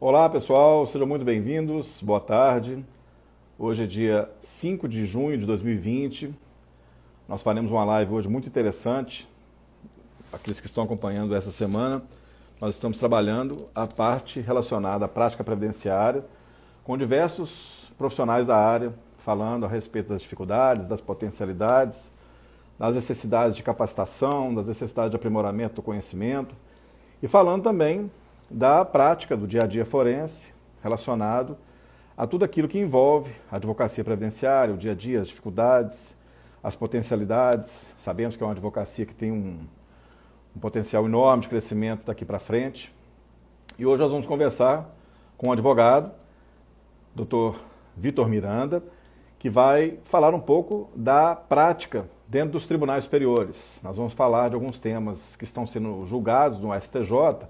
Olá pessoal, sejam muito bem-vindos, boa tarde. Hoje é dia 5 de junho de 2020. Nós faremos uma live hoje muito interessante. Aqueles que estão acompanhando essa semana, nós estamos trabalhando a parte relacionada à prática previdenciária com diversos profissionais da área, falando a respeito das dificuldades, das potencialidades, das necessidades de capacitação, das necessidades de aprimoramento do conhecimento e falando também da prática do dia a dia forense relacionado a tudo aquilo que envolve a advocacia previdenciária, o dia a dia, as dificuldades, as potencialidades. Sabemos que é uma advocacia que tem um potencial enorme de crescimento daqui para frente. E hoje nós vamos conversar com um advogado, Dr. Vitor Miranda, que vai falar um pouco da prática dentro dos tribunais superiores. Nós vamos falar de alguns temas que estão sendo julgados no STJ,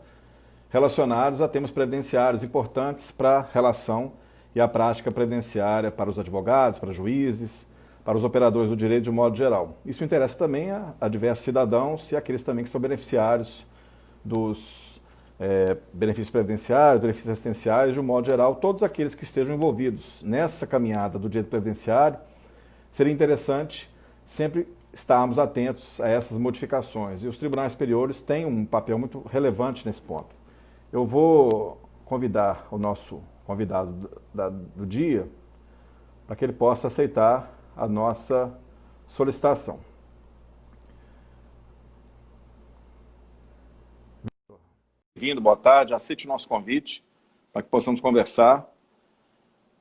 relacionados a temas previdenciários importantes para a relação e a prática previdenciária para os advogados, para juízes, para os operadores do direito de um modo geral. Isso interessa também a diversos cidadãos e aqueles também que são beneficiários dos benefícios previdenciários, benefícios assistenciais, de um modo geral, todos aqueles que estejam envolvidos nessa caminhada do direito previdenciário. Seria interessante sempre estarmos atentos a essas modificações. E os tribunais superiores têm um papel muito relevante nesse ponto. Eu vou convidar o nosso convidado do dia para que ele possa aceitar a nossa solicitação. Bem-vindo, boa tarde, aceite o nosso convite para que possamos conversar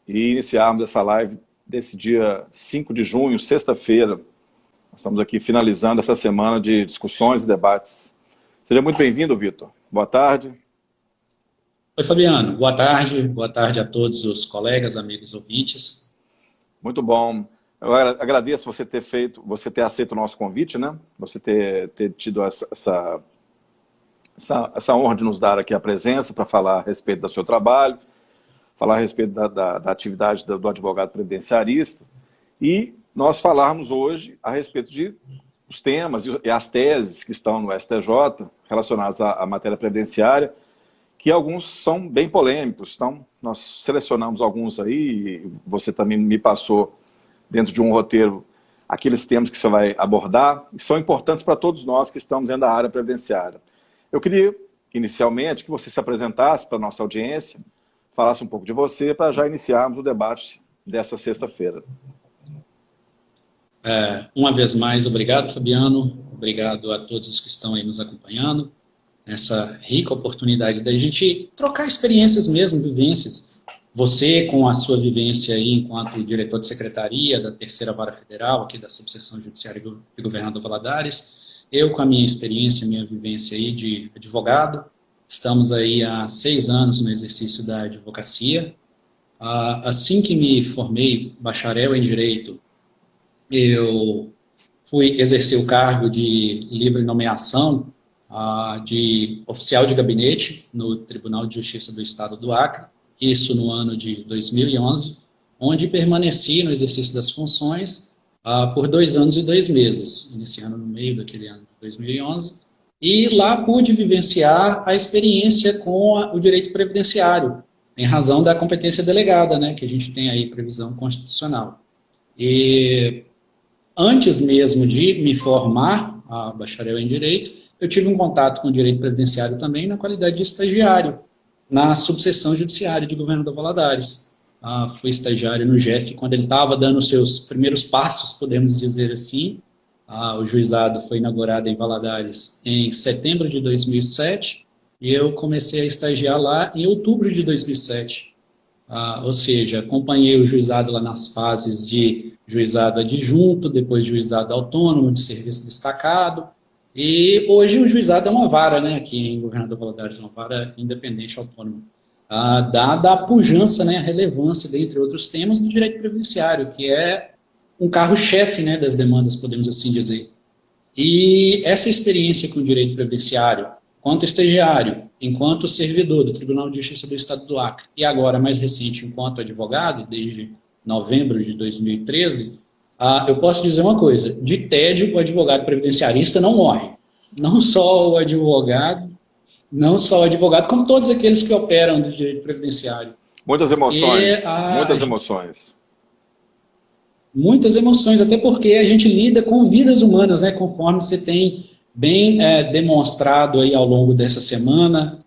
e iniciarmos essa live desse dia 5 de junho, sexta-feira. Nós estamos aqui finalizando essa semana de discussões e debates. Seja muito bem-vindo, Vitor. Boa tarde. Oi, Fabiano. Boa tarde a todos os colegas, amigos ouvintes. Muito bom. Eu agradeço você ter aceito o nosso convite, né? Você ter tido essa honra de nos dar aqui a presença para falar a respeito do seu trabalho, falar a respeito da atividade do advogado previdenciarista e nós falarmos hoje a respeito dos temas e as teses que estão no STJ relacionadas à matéria previdenciária, que alguns são bem polêmicos. Então, nós selecionamos alguns aí, e você também me passou dentro de um roteiro aqueles temas que você vai abordar, e são importantes para todos nós que estamos dentro da área previdenciária. Eu queria, inicialmente, que você se apresentasse para a nossa audiência, falasse um pouco de você, para já iniciarmos o debate dessa sexta-feira. Uma vez mais, obrigado, Fabiano. Obrigado a todos os que estão aí nos acompanhando. Essa rica oportunidade da gente trocar experiências mesmo, vivências. Você com a sua vivência aí enquanto diretor de secretaria da Terceira Vara Federal, aqui da Subseção Judiciária de Governador Valadares, eu com a minha experiência, minha vivência aí de advogado. Estamos aí há 6 anos no exercício da advocacia. Assim que me formei bacharel em Direito, eu fui exercer o cargo de livre nomeação de oficial de gabinete no Tribunal de Justiça do Estado do Acre, isso no ano de 2011, onde permaneci no exercício das funções por 2 anos e 2 meses, iniciando no meio daquele ano de 2011, e lá pude vivenciar a experiência com o direito previdenciário, em razão da competência delegada, né, que a gente tem aí previsão constitucional. E antes mesmo de me formar a bacharel em Direito, eu tive um contato com o direito previdenciário também na qualidade de estagiário, na Subseção Judiciária de Governador Valadares. Fui estagiário no GEF quando ele estava dando os seus primeiros passos, podemos dizer assim. O juizado foi inaugurado em Valadares em setembro de 2007 e eu comecei a estagiar lá em outubro de 2007. Ou seja, acompanhei o juizado lá nas fases de juizado adjunto, depois juizado autônomo, de serviço destacado, e hoje o juizado é uma vara, né, aqui em Governador Valadares, uma vara independente autônoma, dada a pujança, né, a relevância, dentre outros temas, do direito previdenciário, que é um carro-chefe, né, das demandas, podemos assim dizer. E essa experiência com o direito previdenciário, enquanto estagiário, enquanto servidor do Tribunal de Justiça do Estado do Acre, e agora, mais recente, enquanto advogado, desde novembro de 2013, eu posso dizer uma coisa: de tédio, o advogado previdenciarista não morre. Não só o advogado Não só o advogado, como todos aqueles que operam do direito previdenciário. Muitas emoções, muitas emoções. Muitas emoções, até porque a gente lida com vidas humanas, né, conforme você tem bem demonstrado aí ao longo dessa semana,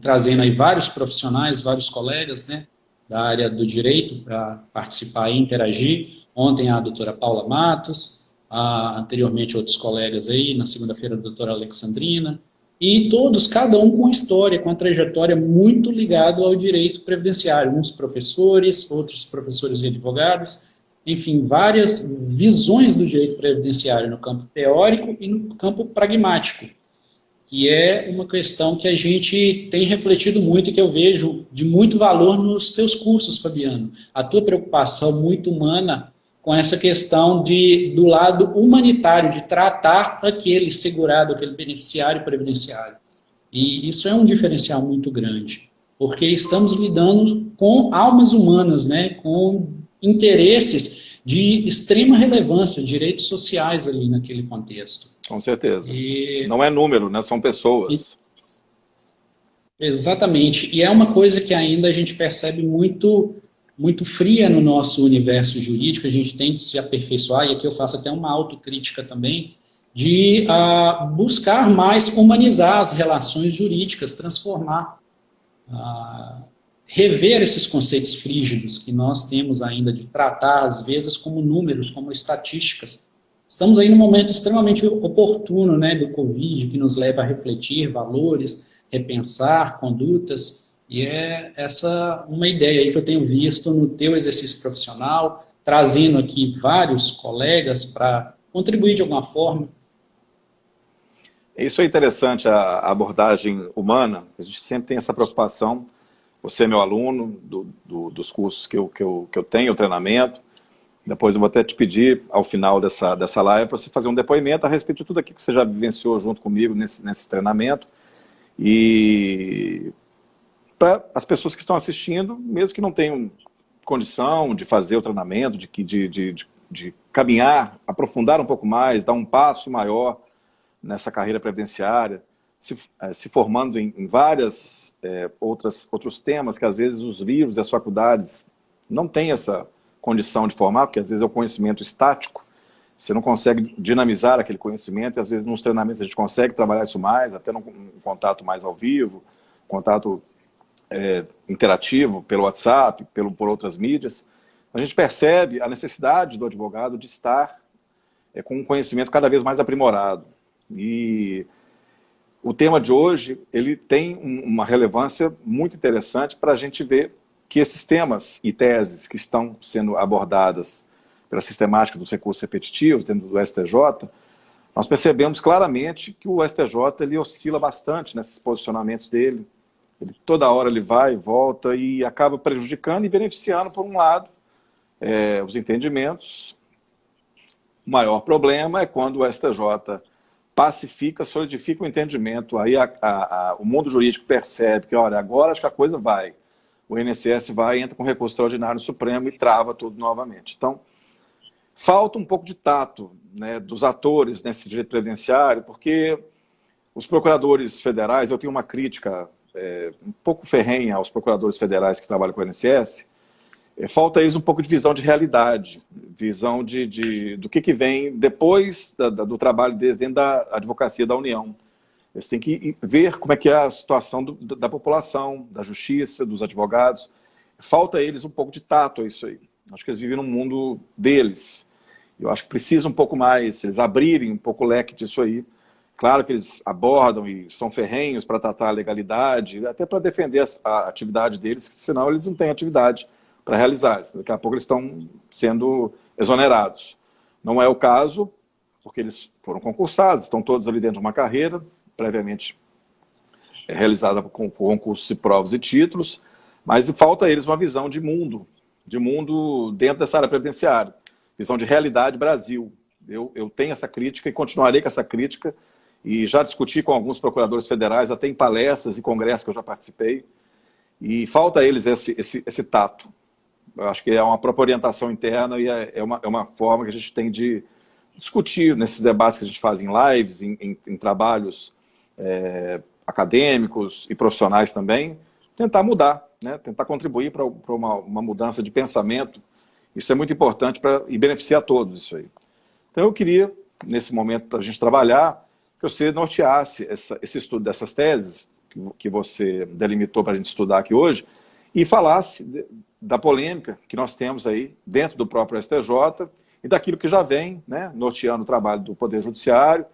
trazendo aí vários profissionais, vários colegas, né, da área do direito para participar e interagir. Ontem a doutora Paula Matos, anteriormente outros colegas aí, na segunda-feira a doutora Alexandrina, e todos, cada um com história, com uma trajetória muito ligado ao direito previdenciário, uns professores, outros professores e advogados, enfim, várias visões do direito previdenciário no campo teórico e no campo pragmático, que é uma questão que a gente tem refletido muito e que eu vejo de muito valor nos teus cursos, Fabiano. A tua preocupação muito humana com essa questão do lado humanitário, de tratar aquele segurado, aquele beneficiário previdenciário. E isso é um diferencial muito grande, porque estamos lidando com almas humanas, né, com interesses de extrema relevância, direitos sociais ali naquele contexto. Com certeza. Não é número, né? São pessoas. Exatamente. E é uma coisa que ainda a gente percebe muito, muito fria no nosso universo jurídico, a gente tem de se aperfeiçoar, e aqui eu faço até uma autocrítica também, de buscar mais humanizar as relações jurídicas, transformar, rever esses conceitos frígidos que nós temos ainda de tratar, às vezes, como números, como estatísticas. Estamos aí num momento extremamente oportuno, né, do Covid, que nos leva a refletir valores, repensar condutas, e é essa uma ideia aí que eu tenho visto no teu exercício profissional, trazendo aqui vários colegas para contribuir de alguma forma. Isso é interessante, a abordagem humana, a gente sempre tem essa preocupação. Você é meu aluno dos cursos que eu tenho, o treinamento. Depois eu vou até te pedir, ao final dessa live, para você fazer um depoimento a respeito de tudo aquilo que você já vivenciou junto comigo nesse treinamento. E para as pessoas que estão assistindo, mesmo que não tenham condição de fazer o treinamento, de caminhar, aprofundar um pouco mais, dar um passo maior nessa carreira previdenciária, se formando em várias outros temas que às vezes os livros e as faculdades não têm essa condição de formar, porque às vezes é o conhecimento estático, você não consegue dinamizar aquele conhecimento, e às vezes nos treinamentos a gente consegue trabalhar isso mais, até num contato mais ao vivo, contato interativo pelo WhatsApp, por outras mídias. A gente percebe a necessidade do advogado de estar com um conhecimento cada vez mais aprimorado. E o tema de hoje, ele tem uma relevância muito interessante para a gente ver que esses temas e teses que estão sendo abordadas pela sistemática dos recursos repetitivos dentro do STJ, nós percebemos claramente que o STJ ele oscila bastante nesses posicionamentos dele. Toda hora ele vai e volta e acaba prejudicando e beneficiando, por um lado, os entendimentos. O maior problema é quando o STJ pacifica, solidifica o entendimento, aí o mundo jurídico percebe que, olha, agora acho que a coisa vai. O INSS vai, entra com recurso extraordinário no Supremo e trava tudo novamente. Então, falta um pouco de tato, né, dos atores nesse direito previdenciário, porque os procuradores federais, eu tenho uma crítica um pouco ferrenha aos procuradores federais que trabalham com o INSS, falta a eles um pouco de visão de realidade, visão do que vem depois do trabalho deles dentro da advocacia da União. Eles têm que ver como é que é a situação da população, da justiça, dos advogados. Falta a eles um pouco de tato a isso aí. Acho que eles vivem num mundo deles. Eu acho que precisa um pouco mais, se eles abrirem um pouco o leque disso aí. Claro que eles abordam e são ferrenhos para tratar a legalidade, até para defender a atividade deles, senão eles não têm atividade para realizar. Daqui a pouco eles estão sendo exonerados. Não é o caso, porque eles foram concursados, estão todos ali dentro de uma carreira, previamente realizada com concursos e provas e títulos, mas falta a eles uma visão de mundo dentro dessa área previdenciária, visão de realidade Brasil. Eu tenho essa crítica e continuarei com essa crítica, e já discuti com alguns procuradores federais, até em palestras e congressos que eu já participei, e falta a eles esse tato. Eu acho que é uma própria orientação interna e é uma forma que a gente tem de discutir nesses debates que a gente faz em lives, em trabalhos acadêmicos e profissionais também, tentar mudar, né? Tentar contribuir para uma mudança de pensamento. Isso é muito importante e beneficia a todos isso aí. Então eu queria, nesse momento, para a gente trabalhar, que você norteasse esse estudo dessas teses que você delimitou para a gente estudar aqui hoje e falasse da polêmica que nós temos aí dentro do próprio STJ e daquilo que já vem, né, norteando o trabalho do Poder Judiciário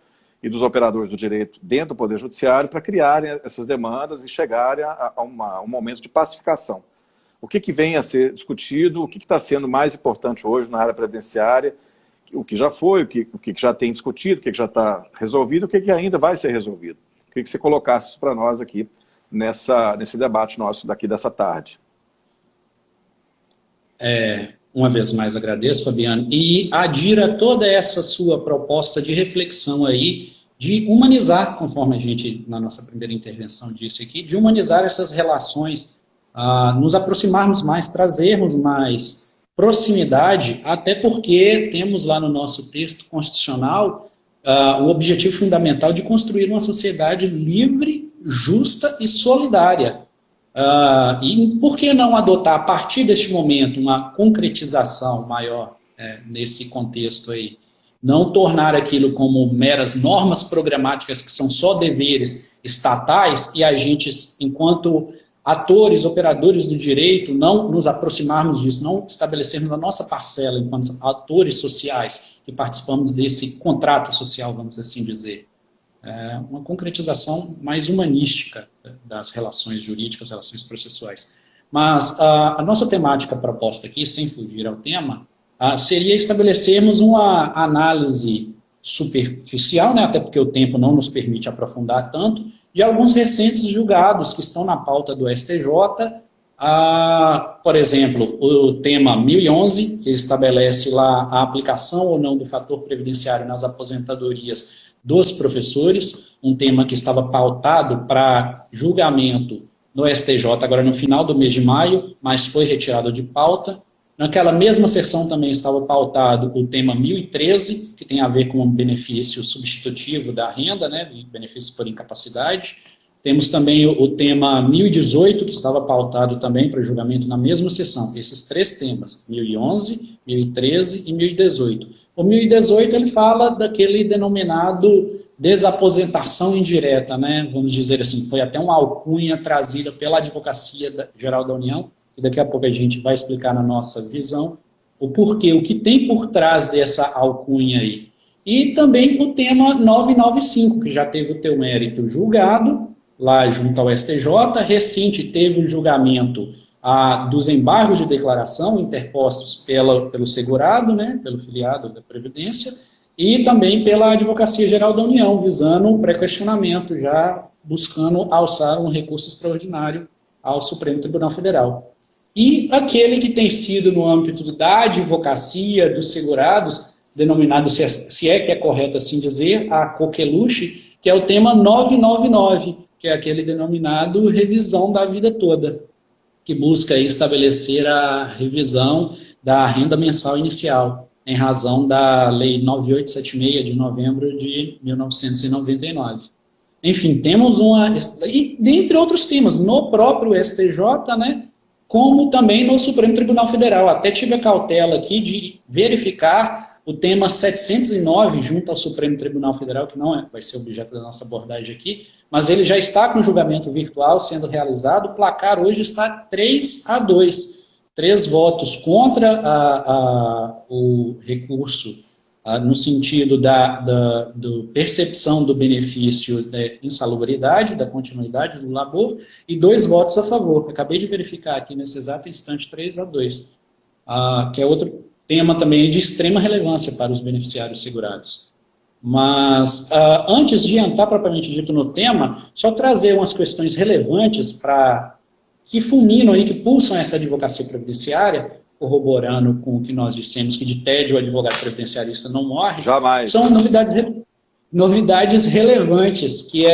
e dos operadores do direito dentro do Poder Judiciário para criarem essas demandas e chegarem a um momento de pacificação. O que vem a ser discutido, o que está sendo mais importante hoje na área previdenciária, o que já foi, o que já tem discutido, o que já está resolvido, o que ainda vai ser resolvido. Queria que você colocasse isso para nós aqui, nesse debate nosso daqui dessa tarde. Uma vez mais agradeço, Fabiano, e adira toda essa sua proposta de reflexão aí, de humanizar, conforme a gente, na nossa primeira intervenção, disse aqui, de humanizar essas relações, nos aproximarmos mais, trazermos mais proximidade, até porque temos lá no nosso texto constitucional o objetivo fundamental de construir uma sociedade livre, justa e solidária. E por que não adotar, a partir deste momento, uma concretização maior nesse contexto aí? Não tornar aquilo como meras normas programáticas que são só deveres estatais e a gente, enquanto atores, operadores do direito, não nos aproximarmos disso, não estabelecermos a nossa parcela enquanto atores sociais que participamos desse contrato social, vamos assim dizer. Uma concretização mais humanística das relações jurídicas, relações processuais. Mas a nossa temática proposta aqui, sem fugir ao tema, seria estabelecermos uma análise superficial, né, até porque o tempo não nos permite aprofundar tanto, de alguns recentes julgados que estão na pauta do STJ, por exemplo, o tema 1011, que estabelece lá a aplicação ou não do fator previdenciário nas aposentadorias dos professores, um tema que estava pautado para julgamento no STJ agora no final do mês de maio, mas foi retirado de pauta. Naquela mesma sessão também estava pautado o tema 1013, que tem a ver com o benefício substitutivo da renda, né, benefício por incapacidade. Temos também o tema 1018, que estava pautado também para julgamento na mesma sessão. Esses três temas, 1011, 1013 e 1018. O 1018 ele fala daquele denominado desaposentação indireta, né, vamos dizer assim, foi até uma alcunha trazida pela Advocacia Geral da União, e daqui a pouco a gente vai explicar na nossa visão o porquê, o que tem por trás dessa alcunha aí. E também o tema 995, que já teve o teu mérito julgado, lá junto ao STJ, recente teve o julgamento dos embargos de declaração interpostos pelo segurado, né, pelo filiado da Previdência, e também pela Advocacia Geral da União, visando o pré-questionamento, já buscando alçar um recurso extraordinário ao Supremo Tribunal Federal. E aquele que tem sido no âmbito da advocacia dos segurados, denominado, se é que é correto assim dizer, a coqueluche, que é o tema 999, que é aquele denominado revisão da vida toda, que busca aí estabelecer a revisão da renda mensal inicial, em razão da Lei 9876 de novembro de 1999. Enfim, temos e dentre outros temas, no próprio STJ, né, como também no Supremo Tribunal Federal. Até tive a cautela aqui de verificar o tema 709 junto ao Supremo Tribunal Federal, que não vai ser objeto da nossa abordagem aqui, mas ele já está com julgamento virtual sendo realizado. O placar hoje está 3-2. 3 votos contra o recurso, no sentido da percepção do benefício da insalubridade, da continuidade do labor, e 2 votos a favor. Acabei de verificar aqui nesse exato instante 3-2, que é outro tema também de extrema relevância para os beneficiários segurados. Mas, antes de entrar propriamente dito no tema, só trazer umas questões relevantes que fulminam aí, que pulsam essa advocacia previdenciária, corroborando com o que nós dissemos, que de tédio o advogado previdenciarista não morre. Jamais. São novidades relevantes, que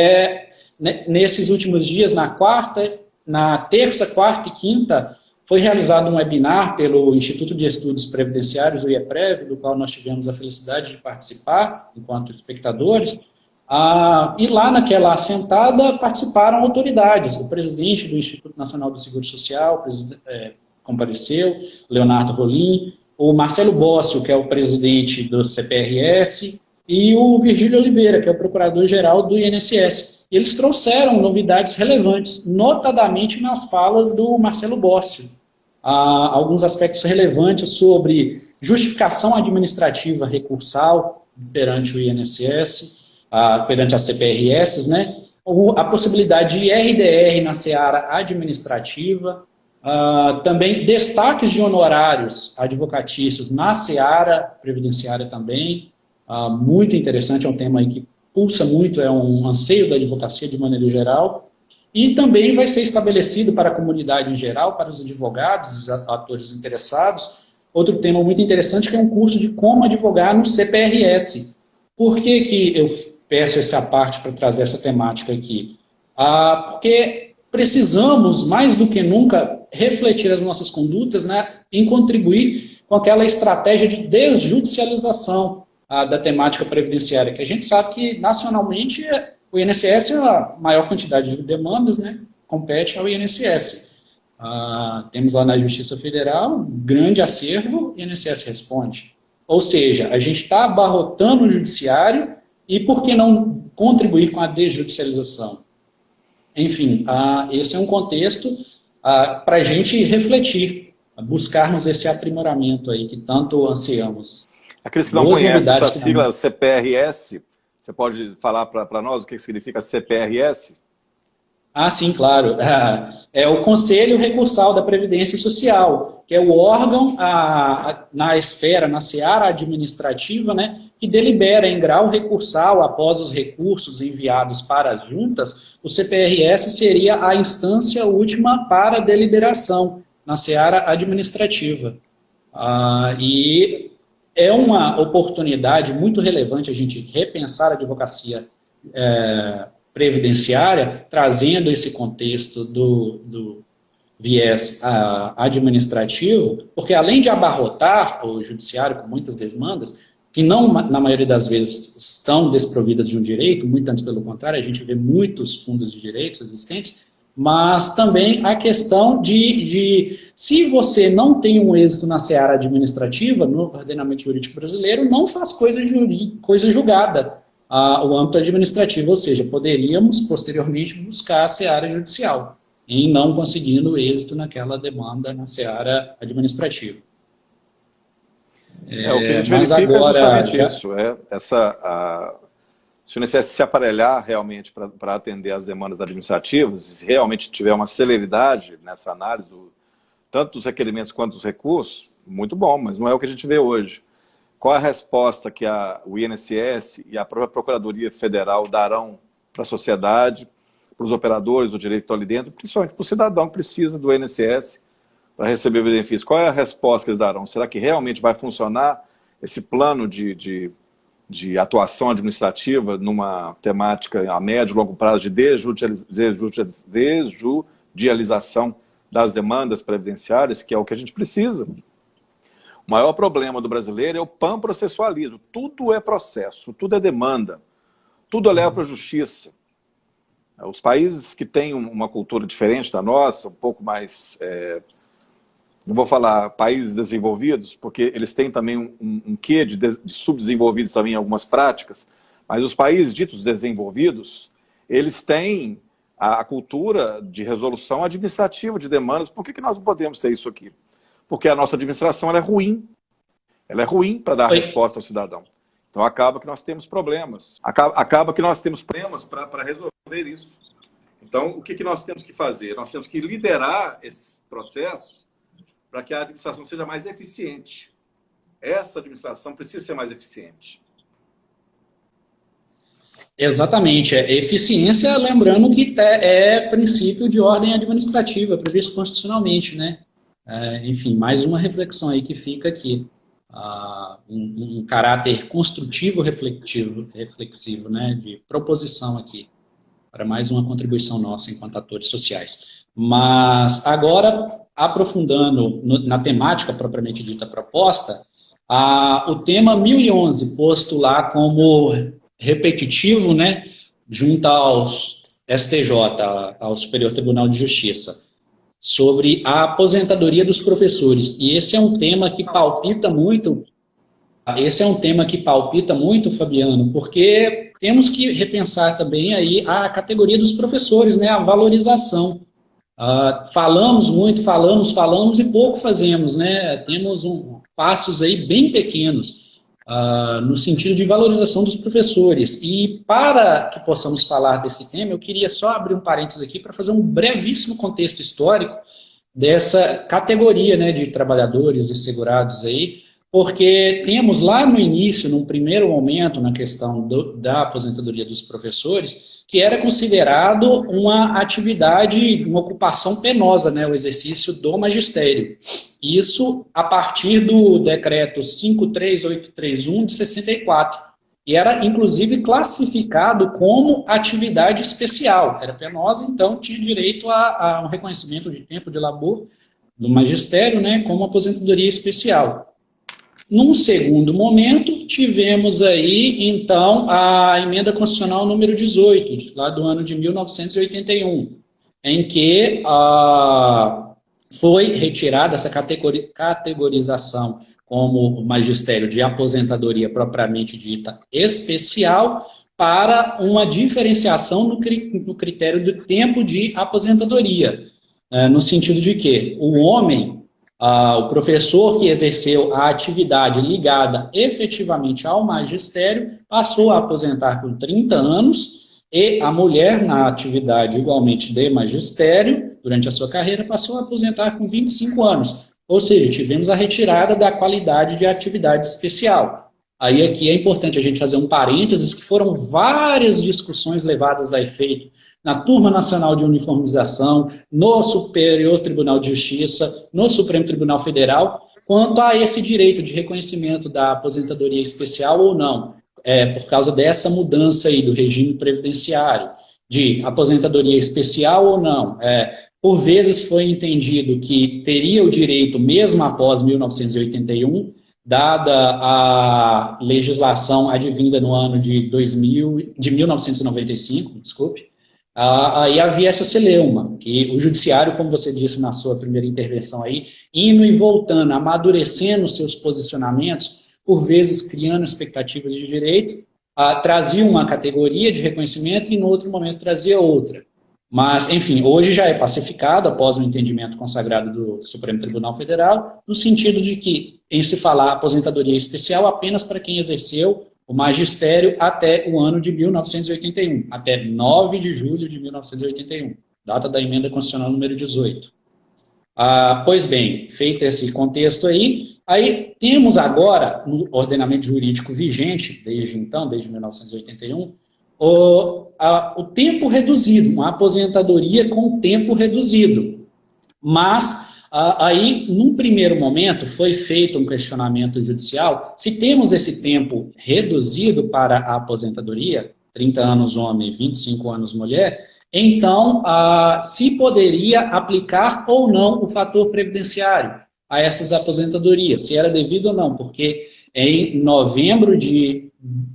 nesses últimos dias, na terça, quarta e quinta, foi realizado um webinar pelo Instituto de Estudos Previdenciários, o IEPREV, do qual nós tivemos a felicidade de participar, enquanto espectadores, E lá naquela assentada participaram autoridades. O presidente do Instituto Nacional do Seguro Social compareceu, Leonardo Rolim, o Marcelo Bócio, que é o presidente do CPRS, e o Virgílio Oliveira, que é o procurador-geral do INSS. E eles trouxeram novidades relevantes, notadamente nas falas do Marcelo Bócio. Alguns aspectos relevantes sobre justificação administrativa recursal perante o INSS, perante as CPRS, né? A possibilidade de RDR na seara administrativa, também destaques de honorários advocatícios na seara previdenciária também, muito interessante, é um tema aí que pulsa muito, é um anseio da advocacia de maneira geral, e também vai ser estabelecido para a comunidade em geral, para os advogados, os atores interessados, outro tema muito interessante que é um curso de como advogar no CPRS. Por que que eu peço essa parte para trazer essa temática aqui? Porque precisamos, mais do que nunca, refletir as nossas condutas, né, em contribuir com aquela estratégia de desjudicialização da temática previdenciária, que a gente sabe que, nacionalmente, o INSS, a maior quantidade de demandas, né, compete ao INSS. Temos lá na Justiça Federal um grande acervo, o INSS responde. Ou seja, a gente está abarrotando o judiciário e por que não contribuir com a desjudicialização? Enfim, esse é um contexto para a gente refletir, buscarmos esse aprimoramento aí que tanto ansiamos. Aqueles que não conhecem essa sigla CPRS, você pode falar para nós o que significa CPRS? Sim, claro. É o Conselho Recursal da Previdência Social, que é o órgão na esfera, na seara administrativa, né, que delibera em grau recursal após os recursos enviados para as juntas. O CPRS seria a instância última para deliberação na seara administrativa. E é uma oportunidade muito relevante a gente repensar a advocacia previdenciária, trazendo esse contexto do viés administrativo, porque além de abarrotar o judiciário com muitas demandas, que não, na maioria das vezes, estão desprovidas de um direito, muito antes pelo contrário, a gente vê muitos fundos de direitos existentes, mas também a questão de se você não tem um êxito na seara administrativa, no ordenamento jurídico brasileiro, não faz coisa julgada o âmbito administrativo, ou seja, poderíamos posteriormente buscar a seara judicial, em não conseguindo êxito naquela demanda na seara administrativa. O que a gente verifica agora, é justamente isso, se o INSS se aparelhar realmente para atender às demandas administrativas, se realmente tiver uma celeridade nessa análise, tanto dos requerimentos quanto dos recursos, muito bom, mas não é o que a gente vê hoje. Qual é a resposta que o INSS e a própria Procuradoria Federal darão para a sociedade, para os operadores do direito que estão ali dentro, principalmente para o cidadão que precisa do INSS para receber benefícios? Qual é a resposta que eles darão? Será que realmente vai funcionar esse plano de atuação administrativa numa temática a médio e longo prazo de desjudicialização das demandas previdenciárias, que é o que a gente precisa? O maior problema do brasileiro é o panprocessualismo. Tudo é processo, tudo é demanda, tudo leva para a justiça. Os países que têm uma cultura diferente da nossa, um pouco mais, não vou falar países desenvolvidos, porque eles têm também um quê de subdesenvolvidos também em algumas práticas, mas os países ditos desenvolvidos, eles têm a cultura de resolução administrativa de demandas. Por que nós não podemos ter isso aqui? Porque a nossa administração ela é ruim para dar resposta ao cidadão. Então acaba que nós temos problemas, acaba que nós temos problemas para resolver isso. Então o que nós temos que fazer? Nós temos que liderar esses processos para que a administração seja mais eficiente. Essa administração precisa ser mais eficiente. Exatamente. Eficiência, lembrando que é princípio de ordem administrativa, previsto constitucionalmente, né? Enfim, mais uma reflexão aí que fica aqui. Um caráter construtivo, reflexivo, né, de proposição aqui, para mais uma contribuição nossa enquanto atores sociais. Mas agora, aprofundando na temática propriamente dita proposta, o tema 1011, posto lá como repetitivo, né, junto aos STJ, ao Superior Tribunal de Justiça, sobre a aposentadoria dos professores. E esse é um tema que palpita muito, Fabiano, porque temos que repensar também aí a categoria dos professores, né, a valorização. Falamos muito, falamos e pouco fazemos, né? Temos passos aí bem pequenos no sentido de valorização dos professores. E para que possamos falar desse tema, eu queria só abrir um parênteses aqui para fazer um brevíssimo contexto histórico dessa categoria, né, de trabalhadores e segurados aí, porque temos lá no início, num primeiro momento, na questão da aposentadoria dos professores, que era considerado uma atividade, uma ocupação penosa, né, o exercício do magistério. Isso a partir do decreto 53831 de 64. E era, inclusive, classificado como atividade especial. Era penosa, então tinha direito a um reconhecimento de tempo de labor do magistério, né, como aposentadoria especial. Num segundo momento, tivemos aí, então, a emenda constitucional número 18, lá do ano de 1981, em que foi retirada essa categorização como magistério de aposentadoria propriamente dita especial, para uma diferenciação no critério do tempo de aposentadoria, no sentido de que o homem, o professor que exerceu a atividade ligada efetivamente ao magistério, passou a aposentar com 30 anos, e a mulher, na atividade igualmente de magistério, durante a sua carreira, passou a aposentar com 25 anos. Ou seja, tivemos a retirada da qualidade de atividade especial. Aí aqui é importante a gente fazer um parênteses, que foram várias discussões levadas a efeito na Turma Nacional de Uniformização, no Superior Tribunal de Justiça, no Supremo Tribunal Federal, quanto a esse direito de reconhecimento da aposentadoria especial ou não, por causa dessa mudança aí do regime previdenciário, de aposentadoria especial ou não. Por vezes foi entendido que teria o direito, mesmo após 1981, dada a legislação advinda no ano de 1995, desculpe, aí havia essa celeuma, que o judiciário, como você disse na sua primeira intervenção aí, indo e voltando, amadurecendo seus posicionamentos, por vezes criando expectativas de direito, trazia uma categoria de reconhecimento e no outro momento trazia outra. Mas, enfim, hoje já é pacificado, após o entendimento consagrado do Supremo Tribunal Federal, no sentido de que, em se falar aposentadoria especial apenas para quem exerceu o magistério até o ano de 1981, até 9 de julho de 1981, data da emenda constitucional número 18. Pois bem, feito esse contexto aí temos agora, no ordenamento jurídico vigente, desde então, desde 1981, o tempo reduzido, uma aposentadoria com tempo reduzido. Mas, aí, num primeiro momento, foi feito um questionamento judicial, se temos esse tempo reduzido para a aposentadoria, 30 anos homem, 25 anos mulher, então, se poderia aplicar ou não o fator previdenciário a essas aposentadorias, se era devido ou não, porque em novembro de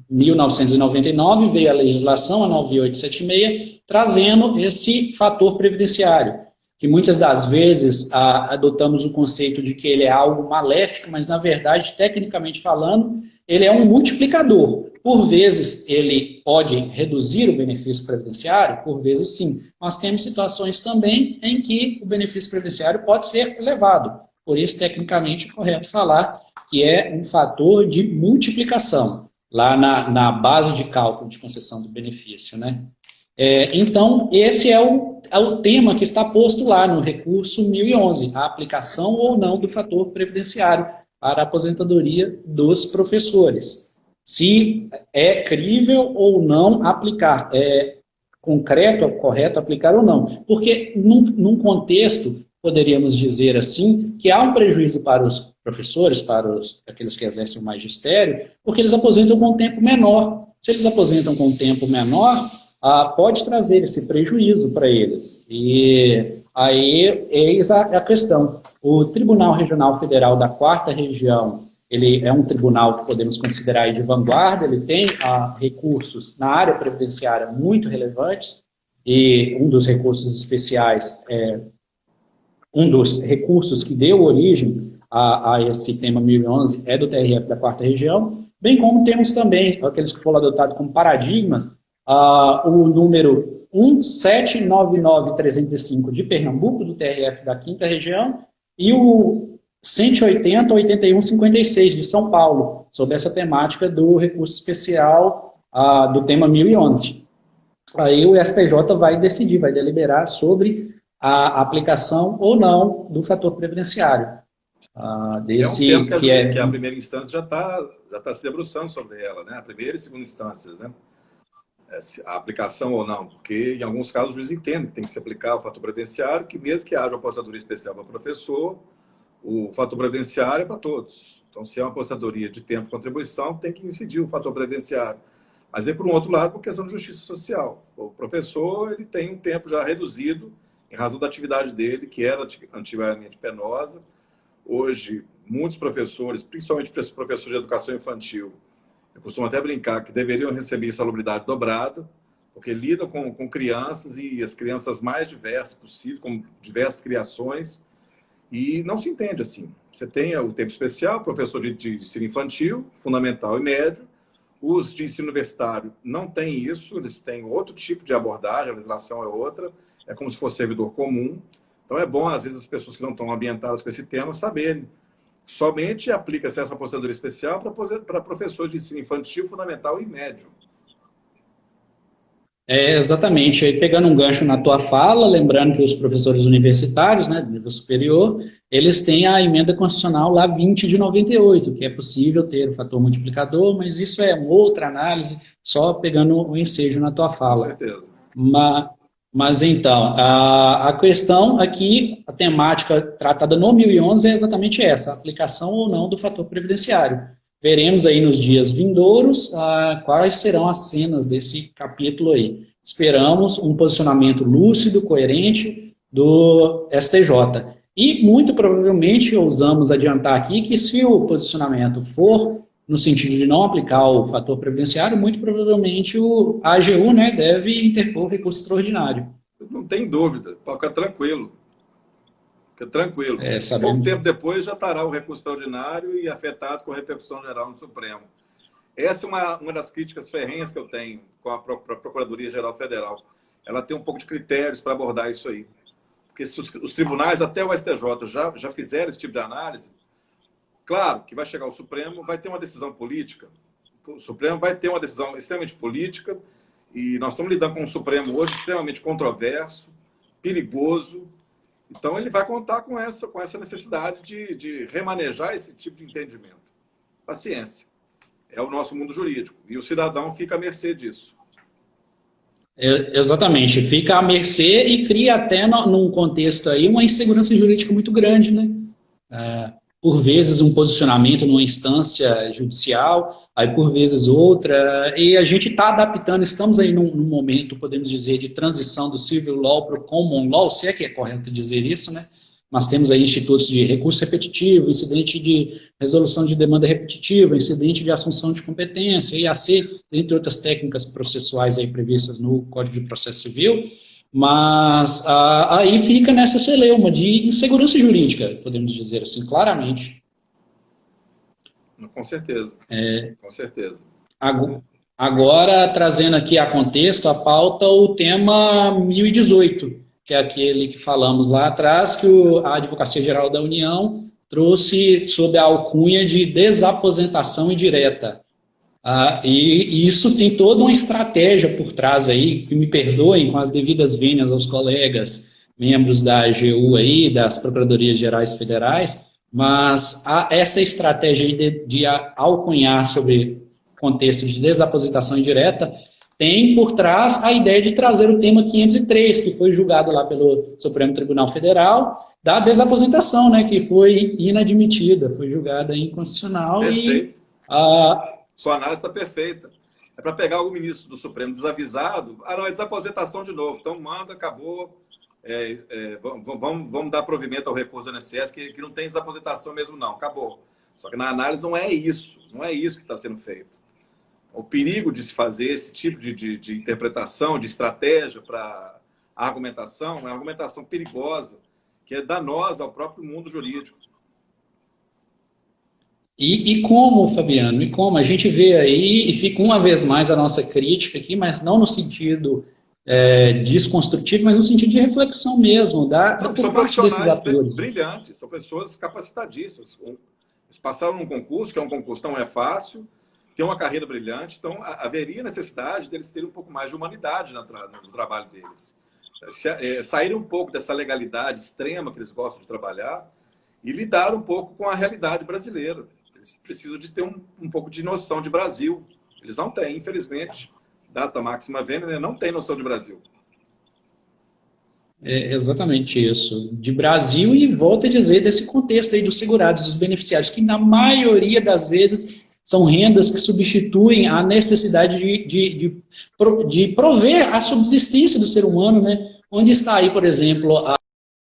1999 veio a legislação, a 9876, trazendo esse fator previdenciário, que muitas das vezes adotamos o conceito de que ele é algo maléfico, mas na verdade, tecnicamente falando, ele é um multiplicador. Por vezes ele pode reduzir o benefício previdenciário, por vezes sim, mas temos situações também em que o benefício previdenciário pode ser elevado. Por isso, tecnicamente, é correto falar que é um fator de multiplicação, lá na base de cálculo de concessão do benefício, né? Então, esse é o tema que está posto lá no recurso 1011, a aplicação ou não do fator previdenciário para a aposentadoria dos professores. Se é crível ou não aplicar, é concreto, correto aplicar ou não. Porque num contexto, poderíamos dizer assim, que há um prejuízo para os professores, para aqueles que exercem o magistério, porque eles aposentam com um tempo menor. Se eles aposentam com um tempo menor, pode trazer esse prejuízo para eles. E aí, eis a questão. O Tribunal Regional Federal da 4ª Região ele é um tribunal que podemos considerar aí de vanguarda, ele tem recursos na área previdenciária muito relevantes, e um dos recursos especiais, um dos recursos que deu origem a esse tema 1011 é do TRF da 4ª Região, bem como temos também aqueles que foram adotados como paradigma, o número 1799305 de Pernambuco, do TRF da 5ª Região, e o 1808156 de São Paulo, sobre essa temática do recurso especial do tema 1011. Aí o STJ vai decidir, vai deliberar sobre a aplicação ou não do fator previdenciário. Desse, é um tema que a primeira instância já tá se debruçando sobre ela, né? A primeira e segunda instâncias, né? A aplicação ou não, porque em alguns casos o juiz entende que tem que se aplicar o fator previdenciário, que mesmo que haja uma aposentadoria especial para o professor, o fator previdenciário é para todos. Então, se é uma aposentadoria de tempo de contribuição, tem que incidir o fator previdenciário. Mas por um outro lado, por questão de justiça social. O professor ele tem um tempo já reduzido em razão da atividade dele, que era antigamente penosa. Hoje, muitos professores, principalmente professores de educação infantil, eu costumo até brincar que deveriam receber insalubridade dobrada, porque lidam com crianças e as crianças mais diversas possível, com diversas criações, e não se entende assim. Você tem o tempo especial, professor de ensino infantil, fundamental e médio. Os de ensino universitário não têm isso, eles têm outro tipo de abordagem, a legislação é outra, é como se fosse servidor comum. Então é bom, às vezes, as pessoas que não estão ambientadas com esse tema saberem. Somente aplica-se essa aposentadoria especial para professores de ensino infantil, fundamental e médio. Exatamente. Aí, pegando um gancho na tua fala, lembrando que os professores universitários, né, do nível superior, eles têm a emenda constitucional lá 20 de 98, que é possível ter o fator multiplicador, mas isso é outra análise, só pegando o ensejo na tua fala. Com certeza. Mas então, a questão aqui, a temática tratada no 1011 é exatamente essa, a aplicação ou não do fator previdenciário. Veremos aí nos dias vindouros quais serão as cenas desse capítulo aí. Esperamos um posicionamento lúcido, coerente do STJ. E muito provavelmente ousamos adiantar aqui que se o posicionamento for no sentido de não aplicar o fator previdenciário, muito provavelmente a AGU, né, deve interpor recurso extraordinário. Não tem dúvida, pode ficar tranquilo. Fica tranquilo. Sabemos. Pouco tempo depois já estará o recurso extraordinário e afetado com repercussão geral no Supremo. Essa é uma das críticas ferrenhas que eu tenho com a Procuradoria-Geral Federal. Ela tem um pouco de critérios para abordar isso aí. Porque se os tribunais, até o STJ, já fizeram esse tipo de análise, claro que vai chegar ao Supremo, vai ter uma decisão política. O Supremo vai ter uma decisão extremamente política e nós estamos lidando com um Supremo hoje extremamente controverso, perigoso. Então, ele vai contar com essa necessidade de remanejar esse tipo de entendimento. Paciência. É o nosso mundo jurídico. E o cidadão fica à mercê disso. Exatamente. Fica à mercê e cria até, num contexto aí, uma insegurança jurídica muito grande, né? Por vezes um posicionamento numa instância judicial, aí por vezes outra, e a gente está adaptando, estamos aí num momento, podemos dizer, de transição do civil law para o common law, se é que é correto dizer isso, né? Mas temos aí institutos de recurso repetitivo, incidente de resolução de demanda repetitiva, incidente de assunção de competência, IAC, entre outras técnicas processuais aí previstas no Código de Processo Civil, mas aí fica nessa celeuma de insegurança jurídica, podemos dizer assim, claramente. Com certeza. Com certeza. Agora, trazendo aqui a contexto, a pauta, o tema 1018, que é aquele que falamos lá atrás, que a Advocacia Geral da União trouxe sob a alcunha de desaposentação indireta. E isso tem toda uma estratégia por trás aí, que me perdoem com as devidas vênias aos colegas, membros da AGU aí, das Procuradorias Gerais Federais, mas essa estratégia aí de alcunhar sobre contexto de desaposentação indireta tem por trás a ideia de trazer o tema 503, que foi julgado lá pelo Supremo Tribunal Federal, da desaposentação, né, que foi inadmitida, foi julgada inconstitucional. Perfeito. Sua análise está perfeita. É para pegar o ministro do Supremo desavisado, não, é desaposentação de novo. Então, manda, acabou. Vamos dar provimento ao recurso do INSS, que não tem desaposentação mesmo, não. Acabou. Só que na análise não é isso que está sendo feito. O perigo de se fazer esse tipo de interpretação, de estratégia para a argumentação, é uma argumentação perigosa, que é danosa ao próprio mundo jurídico. E como, Fabiano, e como a gente vê aí, e fica uma vez mais a nossa crítica aqui, mas não no sentido desconstrutivo, mas no sentido de reflexão mesmo, por parte desses atores. Brilhantes, são pessoas capacitadíssimas. Eles passaram num concurso, que é um concurso não é fácil, tem uma carreira brilhante, então haveria necessidade deles terem um pouco mais de humanidade no trabalho deles. Saírem um pouco dessa legalidade extrema que eles gostam de trabalhar e lidar um pouco com a realidade brasileira. Eles precisam de ter um pouco de noção de Brasil. Eles não têm, infelizmente. Data máxima vênia, não tem noção de Brasil. É exatamente isso. De Brasil e, volto a dizer, desse contexto aí dos segurados, dos beneficiários, que na maioria das vezes são rendas que substituem a necessidade de prover a subsistência do ser humano, né? Onde está aí, por exemplo, o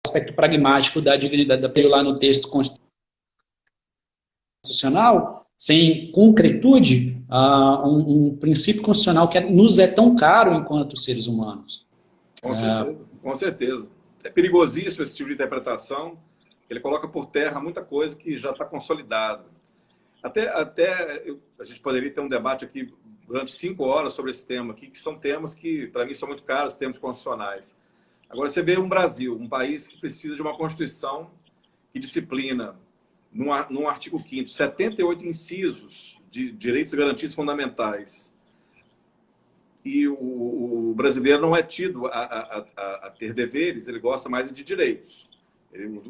aspecto pragmático da dignidade, apelo lá no texto constitucional, sem concretude, um princípio constitucional que nos é tão caro enquanto seres humanos. Com certeza. É perigosíssimo esse tipo de interpretação. Ele coloca por terra muita coisa que já está consolidada. A gente poderia ter um debate aqui durante 5 horas sobre esse tema aqui, que são temas que, para mim, são muito caros, termos constitucionais. Agora, você vê um Brasil, um país que precisa de uma Constituição que disciplina, num artigo 5º, 78 incisos de direitos e garantias fundamentais. E o brasileiro não é tido a ter deveres, ele gosta mais de direitos.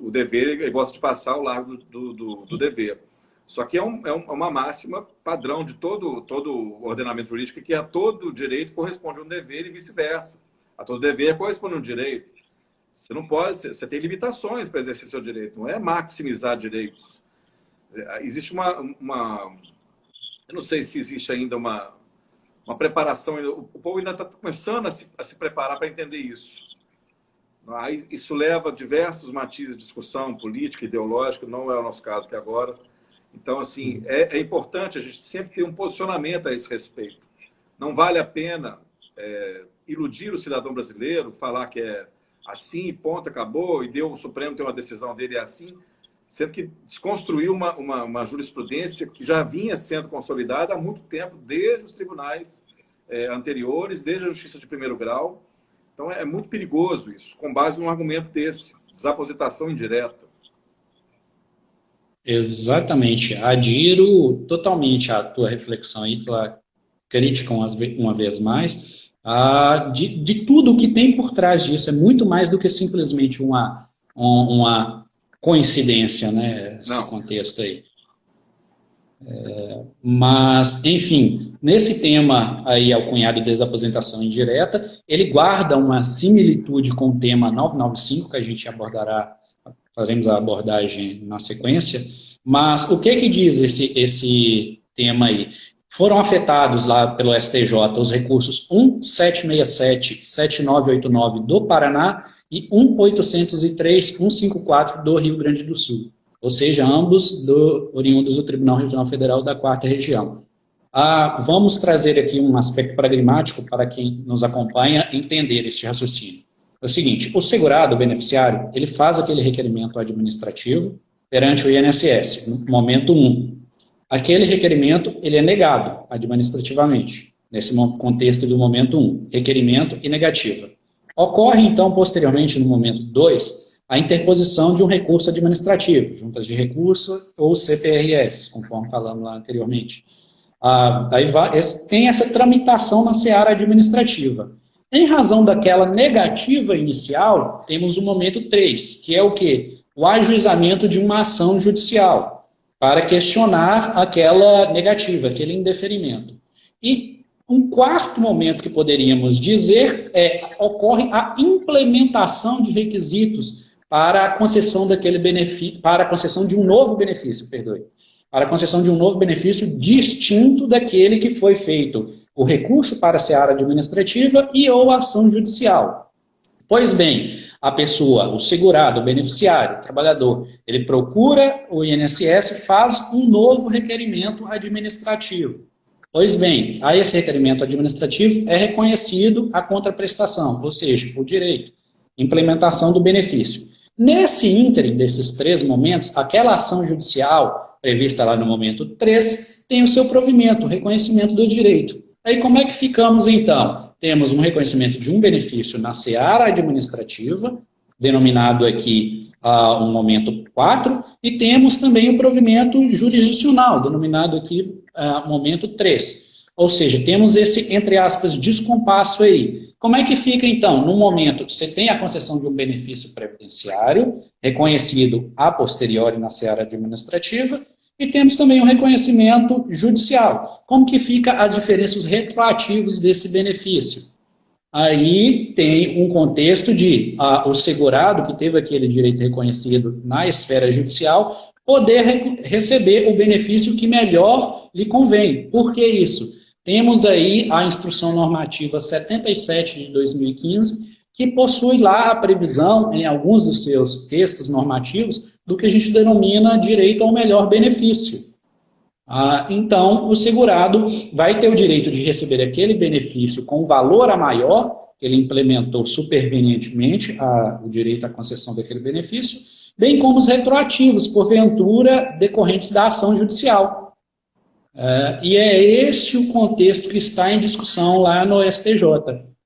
O dever, ele gosta de passar ao largo do dever. Só que é uma máxima padrão de todo o ordenamento jurídico, que a todo direito corresponde a um dever e vice-versa. A todo dever corresponde a um direito. Você não pode, você tem limitações para exercer seu direito, não é maximizar direitos. Existe eu não sei se existe ainda uma preparação, o povo ainda está começando a se preparar para entender isso. Aí, isso leva a diversos matizes de discussão política, ideológica, não é o nosso caso aqui agora. Então, assim, é importante a gente sempre ter um posicionamento a esse respeito. Não vale a pena iludir o cidadão brasileiro, falar que é assim, ponto, acabou, e o Supremo tem uma decisão dele, é assim, sendo que desconstruiu uma jurisprudência que já vinha sendo consolidada há muito tempo, desde os tribunais anteriores, desde a justiça de primeiro grau. Então, é muito perigoso isso, com base num argumento desse, desaposentação indireta. Exatamente. Adiro totalmente a tua reflexão e tua crítica uma vez mais, de tudo o que tem por trás disso. É muito mais do que simplesmente uma coincidência, né? Esse contexto aí. Mas, enfim, nesse tema aí, alcunhado de desaposentação indireta, ele guarda uma similitude com o tema 995, que a gente abordará, faremos a abordagem na sequência. Mas o que diz esse tema aí? Foram afetados lá pelo STJ os recursos 1767, 7989 do Paraná e 1803, 154 do Rio Grande do Sul. Ou seja, ambos oriundos do Tribunal Regional Federal da 4ª Região. Vamos trazer aqui um aspecto pragmático para quem nos acompanha entender este raciocínio. É o seguinte, o segurado, o beneficiário, ele faz aquele requerimento administrativo perante o INSS, no momento 1. Aquele requerimento ele é negado administrativamente, nesse contexto do momento 1, requerimento e negativa. Ocorre, então, posteriormente, no momento 2, a interposição de um recurso administrativo, juntas de recurso ou CPRS, conforme falamos lá anteriormente. Tem essa tramitação na seara administrativa. Em razão daquela negativa inicial, temos o momento 3, que é o quê? O ajuizamento de uma ação judicial, para questionar aquela negativa, aquele indeferimento. E um quarto momento que poderíamos dizer ocorre a implementação de requisitos para a concessão daquele benefício, para a concessão de um novo benefício, para a concessão de um novo benefício distinto daquele que foi feito o recurso para a seara administrativa e ou a ação judicial. Pois bem, A pessoa, o segurado, o beneficiário, o trabalhador, ele procura o INSS, faz um novo requerimento administrativo. Pois bem, a esse requerimento administrativo é reconhecido a contraprestação, ou seja, o direito, implementação do benefício. Nesse ínterim desses 3 momentos, aquela ação judicial prevista lá no momento 3 tem o seu provimento, o reconhecimento do direito. Aí como é que ficamos então? Temos um reconhecimento de um benefício na seara administrativa, denominado aqui um momento 4, e temos também o provimento jurisdicional, denominado aqui momento 3. Ou seja, temos esse, entre aspas, descompasso aí. Como é que fica, então? No momento que você tem a concessão de um benefício previdenciário, reconhecido a posteriori na seara administrativa, e temos também um reconhecimento judicial. Como que fica a diferença, os retroativos desse benefício? Aí tem um contexto de o segurado, que teve aquele direito reconhecido na esfera judicial, poder receber o benefício que melhor lhe convém. Por que isso? Temos aí a Instrução Normativa 77 de 2015, que possui lá a previsão, em alguns dos seus textos normativos, do que a gente denomina direito ao melhor benefício. Então, o segurado vai ter o direito de receber aquele benefício com valor a maior, que ele implementou supervenientemente o direito à concessão daquele benefício, bem como os retroativos, porventura, decorrentes da ação judicial. E é esse o contexto que está em discussão lá no STJ,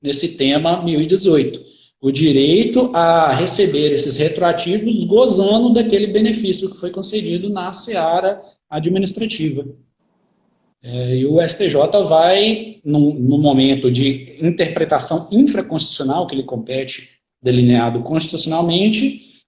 nesse tema 1018. O direito a receber esses retroativos gozando daquele benefício que foi concedido na seara administrativa. E o STJ vai, no momento de interpretação infraconstitucional, que lhe compete delineado constitucionalmente,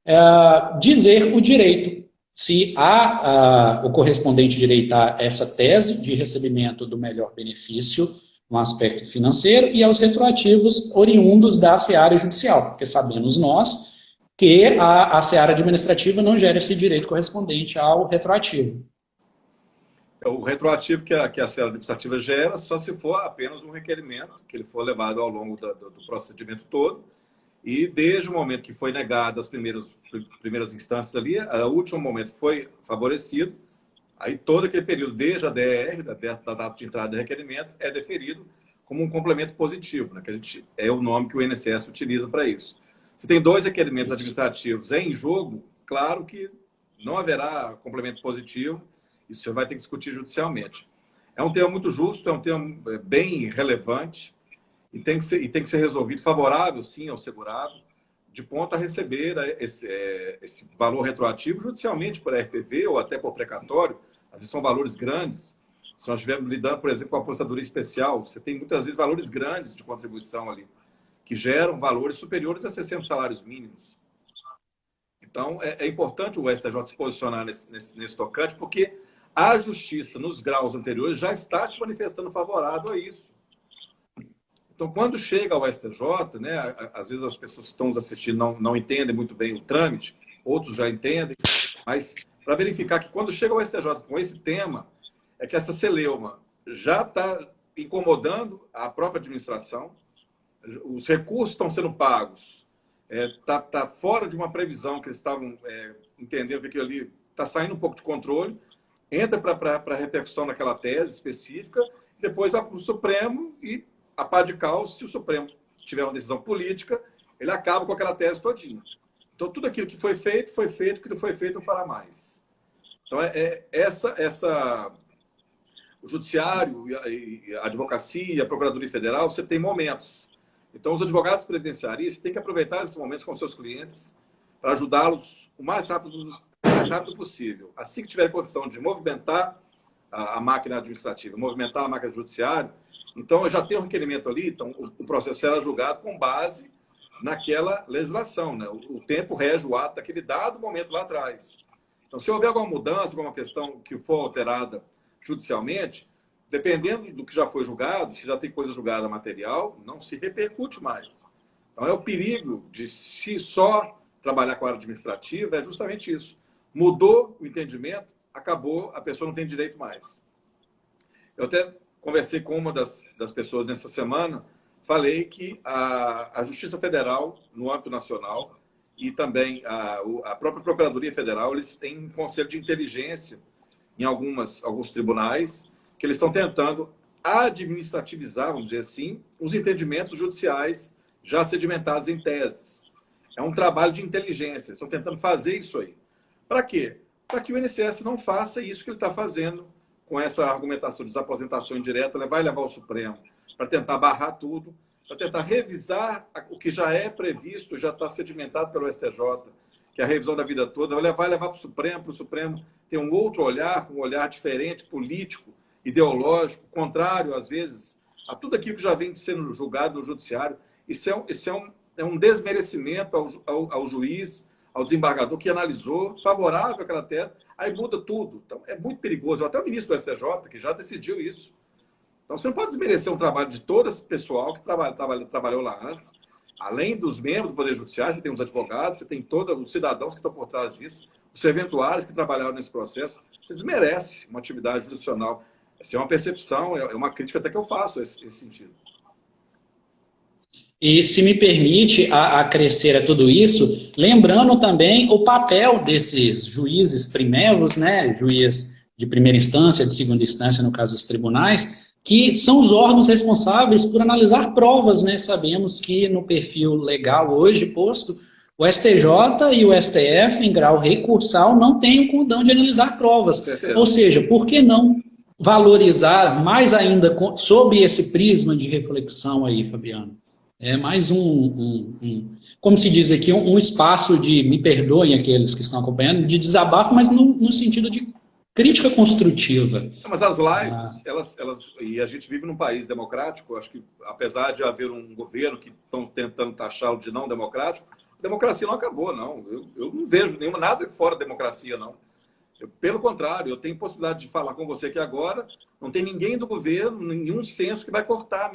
dizer o direito, se há o correspondente direito a essa tese de recebimento do melhor benefício no aspecto financeiro e aos retroativos oriundos da seara judicial, porque sabemos nós que a seara administrativa não gera esse direito correspondente ao retroativo. O retroativo que a seara administrativa gera só se for apenas um requerimento, que ele for levado ao longo do procedimento todo, e desde o momento que foi negado as primeiras instâncias ali, o último momento foi favorecido, aí todo aquele período, desde a DR, da data de entrada de requerimento, é deferido como um complemento positivo, né, que é o nome que o INSS utiliza para isso. Se tem 2 requerimentos administrativos em jogo, claro que não haverá complemento positivo, isso você vai ter que discutir judicialmente. É um tema muito justo, é um tema bem relevante e tem que ser resolvido favorável, sim, ao segurado, de ponto a receber esse valor retroativo judicialmente por RPV ou até por precatório. Às vezes são valores grandes. Se nós estivermos lidando, por exemplo, com a aposentadoria especial, você tem muitas vezes valores grandes de contribuição ali, que geram valores superiores a 60 salários mínimos. Então, é importante o STJ se posicionar nesse tocante, porque a justiça, nos graus anteriores, já está se manifestando favorável a isso. Então, quando chega ao STJ, né, às vezes as pessoas que estão nos assistindo não entendem muito bem o trâmite, outros já entendem, mas para verificar que quando chega ao STJ com esse tema, é que essa celeuma já está incomodando a própria administração, os recursos estão sendo pagos, está fora de uma previsão que eles estavam entendendo que aquilo ali está saindo um pouco de controle, entra para repercussão naquela tese específica, depois vai para o Supremo e, a pá de cal, se o Supremo tiver uma decisão política, ele acaba com aquela tese todinha. Então, tudo aquilo que foi feito, o que não foi feito não fará mais. Então, o Judiciário, a Advocacia, a Procuradoria Federal, você tem momentos. Então, os advogados previdenciaristas têm que aproveitar esses momentos com seus clientes para ajudá-los o mais rápido possível. Assim que tiver condição de movimentar a máquina administrativa, movimentar a máquina judiciária, então já tem um requerimento ali, então o processo será julgado com base naquela legislação, né? O tempo rege o ato daquele dado momento lá atrás. Então, se houver alguma mudança, alguma questão que for alterada judicialmente, dependendo do que já foi julgado, se já tem coisa julgada material, não se repercute mais. Então, é o perigo de se só trabalhar com a área administrativa, é justamente isso. Mudou o entendimento, acabou, a pessoa não tem direito mais. Eu até conversei com uma das pessoas nessa semana, falei que a Justiça Federal, no âmbito nacional, e também a própria Procuradoria Federal, eles têm um conselho de inteligência em alguns tribunais, que eles estão tentando administrativizar, vamos dizer assim, os entendimentos judiciais já sedimentados em teses. É um trabalho de inteligência, eles estão tentando fazer isso aí. Para quê? Para que o INSS não faça isso que ele está fazendo com essa argumentação de desaposentação indireta, vai levar ao Supremo para tentar barrar tudo, para tentar revisar o que já é previsto, já está sedimentado pelo STJ, que é a revisão da vida toda, vai levar para o Supremo ter um outro olhar, um olhar diferente, político, ideológico, contrário, às vezes, a tudo aquilo que já vem sendo julgado no judiciário. Isso é um desmerecimento ao juiz, ao desembargador que analisou, favorável àquela tese, aí muda tudo. Então, é muito perigoso. Até o ministro do STJ, que já decidiu isso. Então, você não pode desmerecer um trabalho de todo esse pessoal que trabalhou lá antes. Além dos membros do Poder Judiciário, você tem os advogados, você tem todos os cidadãos que estão por trás disso, os serventuários que trabalharam nesse processo. Você desmerece uma atividade judicial. Essa é uma percepção, é uma crítica até que eu faço nesse sentido. E se me permite acrescer a tudo isso, lembrando também o papel desses juízes primevos, né, juiz de primeira instância, de segunda instância, no caso dos tribunais, que são os órgãos responsáveis por analisar provas, né? Sabemos que no perfil legal hoje posto, o STJ e o STF, em grau recursal, não têm o condão de analisar provas. Ou seja, por que não valorizar mais ainda sob esse prisma de reflexão aí, Fabiano? É mais como se diz aqui, um espaço de, me perdoem aqueles que estão acompanhando, de desabafo, mas no sentido de crítica construtiva. Mas as lives, e a gente vive num país democrático, acho que apesar de haver um governo que estão tentando taxá-lo de não democrático, a democracia não acabou, não. Eu não vejo nada fora da democracia, não. Pelo contrário, eu tenho possibilidade de falar com você aqui agora, não tem ninguém do governo, nenhum censo que vai cortar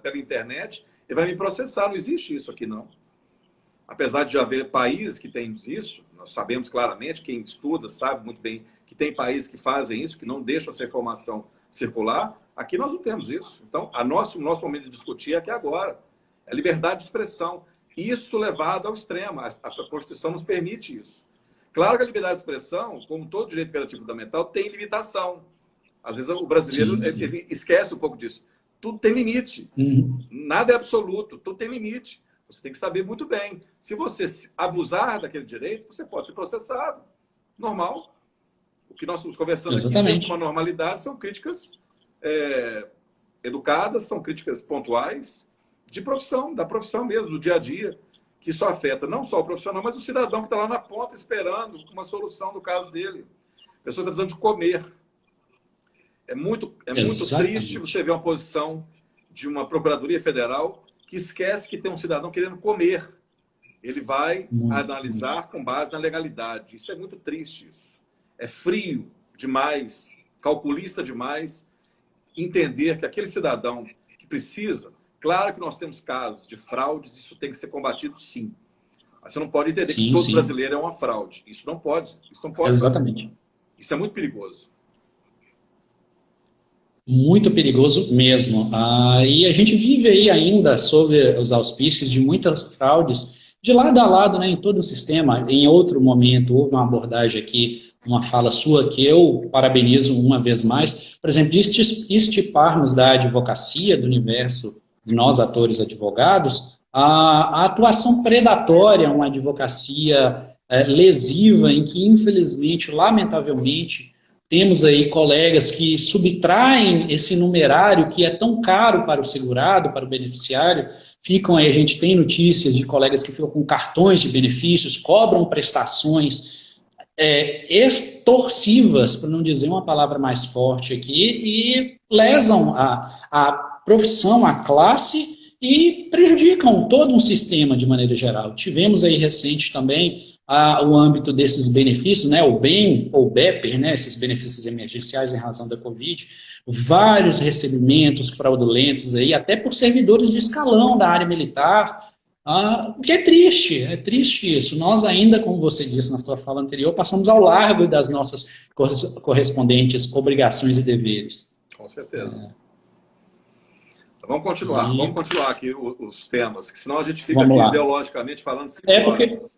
pela internet e vai me processar. Não existe isso aqui, não. Apesar de haver países que têm isso, nós sabemos claramente, quem estuda sabe muito bem que tem países que fazem isso, que não deixam essa informação circular. Aqui nós não temos isso. Então, o nosso momento de discutir é aqui agora. É liberdade de expressão. Isso levado ao extremo. A Constituição nos permite isso. Claro que a liberdade de expressão, como todo direito garantido fundamental, tem limitação. Às vezes o brasileiro ele esquece um pouco disso. Tudo tem limite. Nada é absoluto. Tudo tem limite. Você tem que saber muito bem. Se você abusar daquele direito, você pode ser processado. Normal. O que nós estamos conversando Exatamente. Aqui com uma normalidade são críticas educadas, são críticas pontuais de profissão, da profissão mesmo, do dia a dia, que isso afeta não só o profissional, mas o cidadão que está lá na ponta esperando uma solução do caso dele. A pessoa está precisando de comer. É muito triste você ver uma posição de uma Procuradoria Federal que esquece que tem um cidadão querendo comer. Ele vai analisar com base na legalidade. Isso é muito triste. Isso. É frio demais, calculista demais, entender que aquele cidadão que precisa... Claro que nós temos casos de fraudes, isso tem que ser combatido, sim. Mas você não pode entender que todo brasileiro é uma fraude. Isso não pode. Isso não pode. Exatamente. Isso é muito perigoso. Muito perigoso mesmo. E a gente vive aí ainda sob os auspícios de muitas fraudes, de lado a lado, né, em todo o sistema. Em outro momento, houve uma abordagem aqui, uma fala sua, que eu parabenizo uma vez mais. Por exemplo, de estiparmos da advocacia, do universo de nós, atores advogados, a atuação predatória, uma advocacia lesiva, em que, infelizmente, lamentavelmente, temos aí colegas que subtraem esse numerário que é tão caro para o segurado, para o beneficiário. Ficam aí, a gente tem notícias de colegas que ficam com cartões de benefícios, cobram prestações extorsivas, para não dizer uma palavra mais forte aqui, e lesam a profissão, a classe, e prejudicam todo um sistema de maneira geral. Tivemos aí recente também o âmbito desses benefícios, né, o BEM ou BEPER, né, esses benefícios emergenciais em razão da Covid, vários recebimentos fraudulentos aí, até por servidores de escalão da área militar, o que é triste isso. Nós ainda, como você disse na sua fala anterior, passamos ao largo das nossas correspondentes obrigações e deveres. Com certeza. Vamos continuar aqui os temas, que senão a gente fica Vamos aqui lá. ideologicamente falando 5 Porque horas.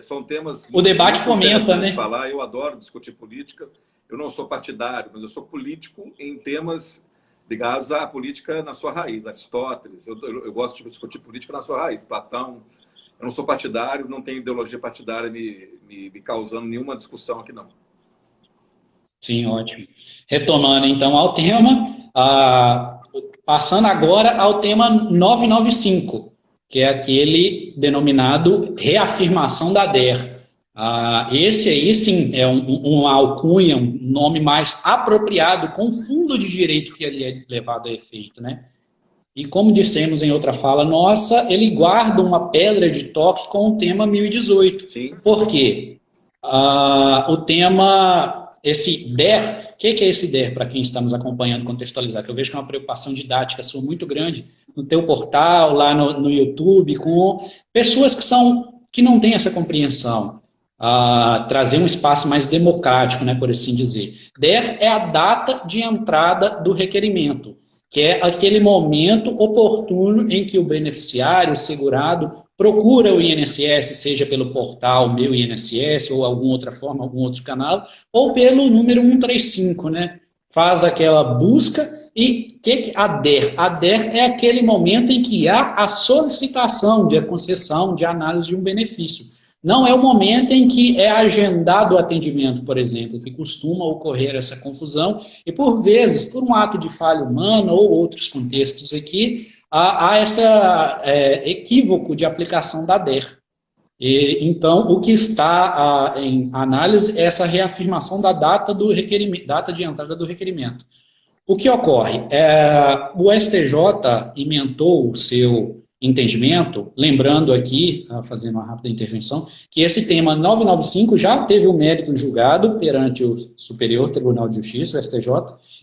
São temas o debate muito começa, interessantes né? de falar. Eu adoro discutir política. Eu não sou partidário, mas eu sou político em temas ligados à política na sua raiz. Aristóteles, eu gosto de discutir política na sua raiz. Platão. Eu não sou partidário, não tenho ideologia partidária me causando nenhuma discussão aqui, não. Sim, ótimo. Retomando então ao tema, passando agora ao tema 995, que é aquele denominado reafirmação da DER. Esse aí, sim, é uma alcunha, um nome mais apropriado com o fundo de direito que ele é levado a efeito, né? E como dissemos em outra fala nossa, ele guarda uma pedra de toque com o tema 1018. Sim. Por quê? O tema, esse DER, o que é esse DER para quem está nos acompanhando, contextualizar? Que eu vejo que é uma preocupação didática sua muito grande no teu portal, lá no YouTube, com pessoas que não têm essa compreensão. Trazer um espaço mais democrático, né, por assim dizer. DER é a data de entrada do requerimento, que é aquele momento oportuno em que o beneficiário, o segurado, procura o INSS, seja pelo portal Meu INSS ou alguma outra forma, algum outro canal, ou pelo número 135, né? Faz aquela busca e a DER? A DER é aquele momento em que há a solicitação de concessão, de análise de um benefício. Não é o momento em que é agendado o atendimento, por exemplo, que costuma ocorrer essa confusão, e por vezes, por um ato de falha humana ou outros contextos aqui, há esse equívoco de aplicação da DER. Então, o que está em análise é essa reafirmação da data do requerimento, data de entrada do requerimento. O que ocorre? O STJ emendou o seu entendimento, lembrando aqui, fazendo uma rápida intervenção, que esse tema 995 já teve o mérito julgado perante o Superior Tribunal de Justiça, o STJ,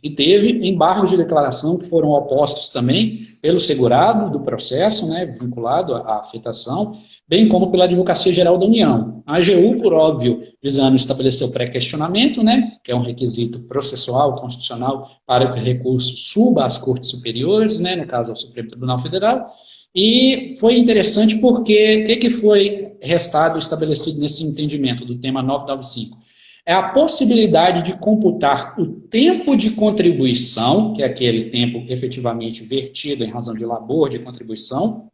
e teve embargos de declaração que foram opostos também pelo segurado do processo, né, vinculado à afetação, bem como pela Advocacia Geral da União. A AGU, por óbvio, visando estabelecer o pré-questionamento, né, que é um requisito processual, constitucional, para que o recurso suba às cortes superiores, né, no caso ao Supremo Tribunal Federal. E foi interessante porque o que foi restado estabelecido nesse entendimento do tema 995? É a possibilidade de computar o tempo de contribuição, que é aquele tempo efetivamente vertido em razão de labor de contribuição,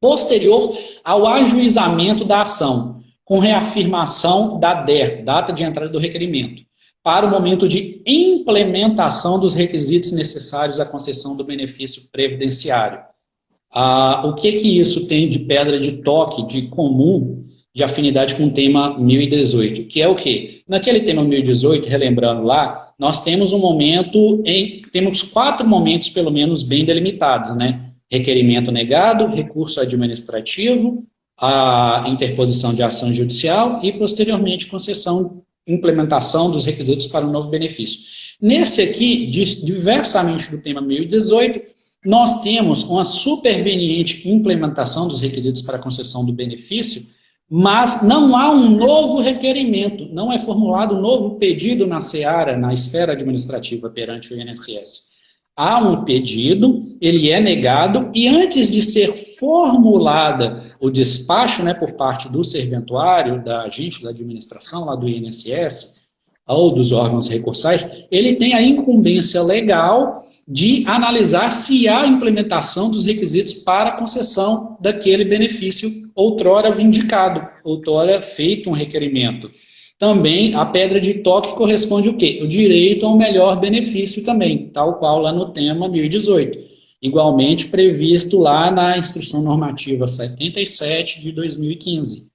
posterior ao ajuizamento da ação, com reafirmação da DER, data de entrada do requerimento, para o momento de implementação dos requisitos necessários à concessão do benefício previdenciário. O que isso tem de pedra de toque, de comum, de afinidade com o tema 1018? Que é o quê? Naquele tema 1018, relembrando lá, nós temos temos 4 momentos, pelo menos, bem delimitados, né? Requerimento negado, recurso administrativo, a interposição de ação judicial e, posteriormente, concessão, implementação dos requisitos para um novo benefício. Nesse aqui, diversamente do tema 1018, nós temos uma superveniente implementação dos requisitos para a concessão do benefício, mas não há um novo requerimento, não é formulado um novo pedido na seara, na esfera administrativa perante o INSS. Há um pedido, ele é negado, e antes de ser formulada o despacho, né, por parte do serventuário, da agente da administração, lá do INSS, ou dos órgãos recursais, ele tem a incumbência legal de analisar se há implementação dos requisitos para a concessão daquele benefício outrora vindicado, outrora feito um requerimento. Também a pedra de toque corresponde o quê? O direito ao melhor benefício também, tal qual lá no tema 1018. Igualmente previsto lá na Instrução Normativa 77 de 2015.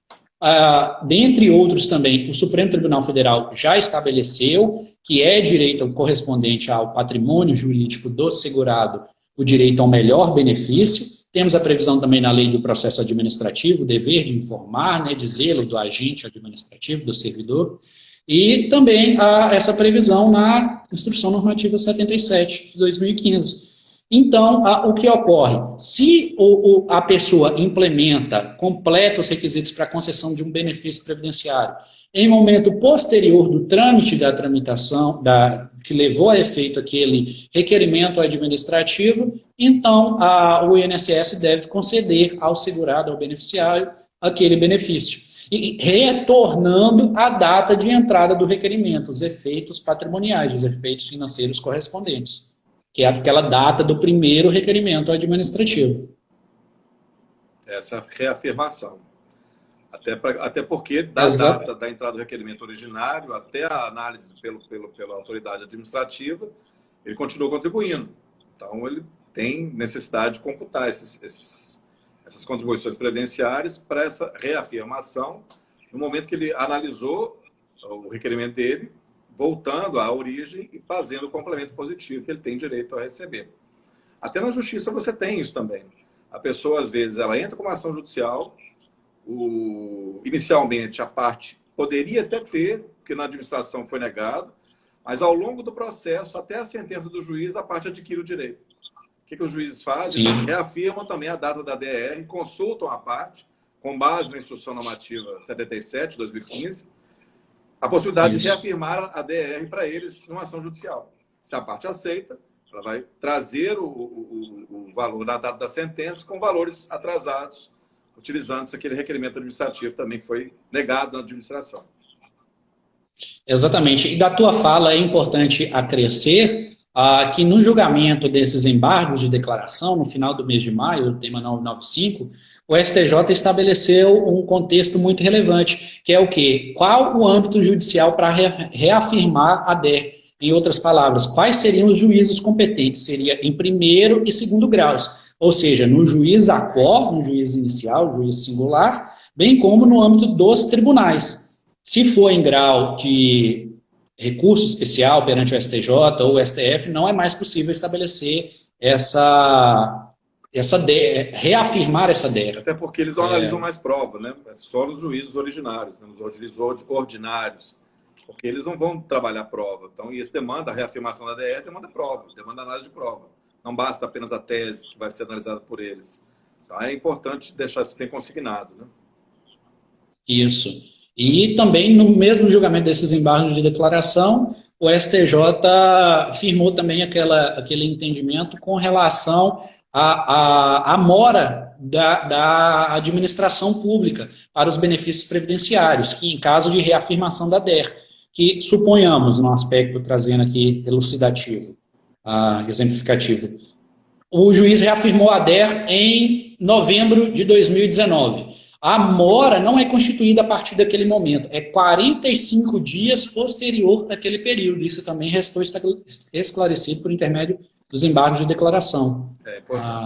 Dentre outros também, o Supremo Tribunal Federal já estabeleceu que é direito correspondente ao patrimônio jurídico do segurado o direito ao melhor benefício. Temos a previsão também na Lei do Processo Administrativo, o dever de informar, né, de zelo do agente administrativo, do servidor, e também essa previsão na Instrução Normativa 77 de 2015. Então, o que ocorre? Se a pessoa completa os requisitos para a concessão de um benefício previdenciário em momento posterior do trâmite da tramitação, que levou a efeito aquele requerimento administrativo, então o INSS deve conceder ao segurado, ao beneficiário, aquele benefício. E retornando a data de entrada do requerimento, os efeitos patrimoniais, os efeitos financeiros correspondentes, que é aquela data do primeiro requerimento administrativo. Essa reafirmação. Até porque, da data da entrada do requerimento originário até a análise pela autoridade administrativa, ele continuou contribuindo. Então, ele tem necessidade de computar essas contribuições previdenciárias para essa reafirmação no momento que ele analisou o requerimento dele, voltando à origem e fazendo o complemento positivo que ele tem direito a receber. Até na justiça você tem isso também. A pessoa, às vezes, ela entra com uma ação judicial, inicialmente a parte poderia até ter, porque na administração foi negado, mas ao longo do processo, até a sentença do juiz, a parte adquire o direito. O que os juízes fazem? Eles reafirmam também a data da DR, consultam a parte, com base na Instrução Normativa 77, de 2015, a possibilidade de reafirmar a DR para eles numa ação judicial. Se a parte aceita, ela vai trazer o valor da data da sentença com valores atrasados, utilizando aquele requerimento administrativo também que foi negado na administração. Exatamente. E da tua fala é importante acrescer que no julgamento desses embargos de declaração, no final do mês de maio, o tema 995, o STJ estabeleceu um contexto muito relevante, que é o quê? Qual o âmbito judicial para reafirmar a DER? Em outras palavras, quais seriam os juízos competentes? Seria em primeiro e segundo graus, ou seja, no juiz aquó, no juiz inicial, no juiz singular, bem como no âmbito dos tribunais. Se for em grau de recurso especial perante o STJ ou o STF, não é mais possível estabelecer reafirmar essa DER. Até porque eles não analisam mais prova, né? É só nos juízos originários, né? Nos juízos ordinários, porque eles não vão trabalhar prova. Então, e isso demanda, a reafirmação da DER demanda prova, demanda análise de prova. Não basta apenas a tese que vai ser analisada por eles. Então, é importante deixar isso bem consignado, né? Isso. E também, no mesmo julgamento desses embargos de declaração, o STJ firmou também aquele entendimento com relação à mora da administração pública para os benefícios previdenciários, que em caso de reafirmação da DER, que suponhamos, no aspecto trazendo aqui elucidativo, exemplificativo, o juiz reafirmou a DER em novembro de 2019. A mora não é constituída a partir daquele momento, é 45 dias posterior àquele período. Isso também restou esclarecido por intermédio dos embargos de declaração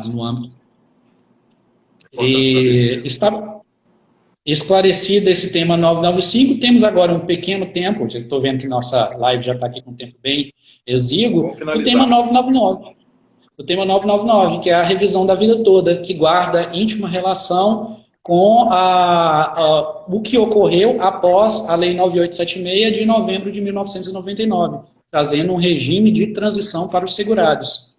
no âmbito. E está esclarecido esse tema 995, temos agora um pequeno tempo, estou vendo que nossa live já está aqui com um tempo bem exíguo, o tema 999. O tema 999, que é a revisão da vida toda, que guarda íntima relação com o que ocorreu após a Lei 9876 de novembro de 1999, trazendo um regime de transição para os segurados.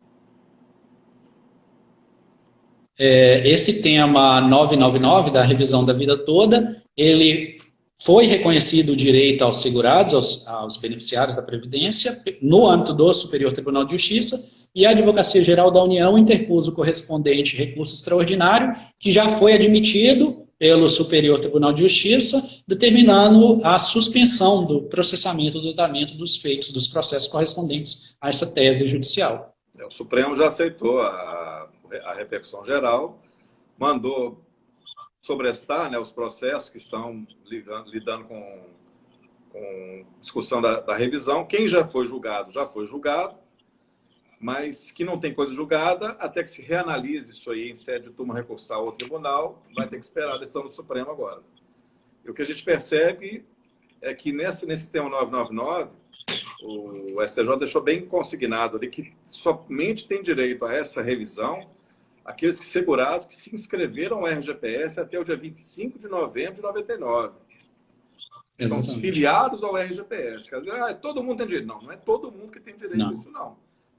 Esse tema 999, da revisão da vida toda, ele foi reconhecido o direito aos segurados, aos beneficiários da Previdência, no âmbito do Superior Tribunal de Justiça, e a Advocacia Geral da União interpôs o correspondente recurso extraordinário, que já foi admitido pelo Superior Tribunal de Justiça, determinando a suspensão do processamento do andamento dos feitos dos processos correspondentes a essa tese judicial. O Supremo já aceitou a repercussão geral, mandou sobrestar, né, os processos que estão lidando com discussão da revisão. Quem já foi julgado, mas que não tem coisa julgada, até que se reanalise isso aí em sede de turma recursal ao tribunal, vai ter que esperar a decisão do Supremo agora. E o que a gente percebe é que nesse tema 999, o STJ deixou bem consignado ali que somente tem direito a essa revisão aqueles segurados que se inscreveram ao RGPS até o dia 25 de novembro de 99. Estão filiados ao RGPS. Todo mundo tem direito. Não é todo mundo que tem direito a isso, não.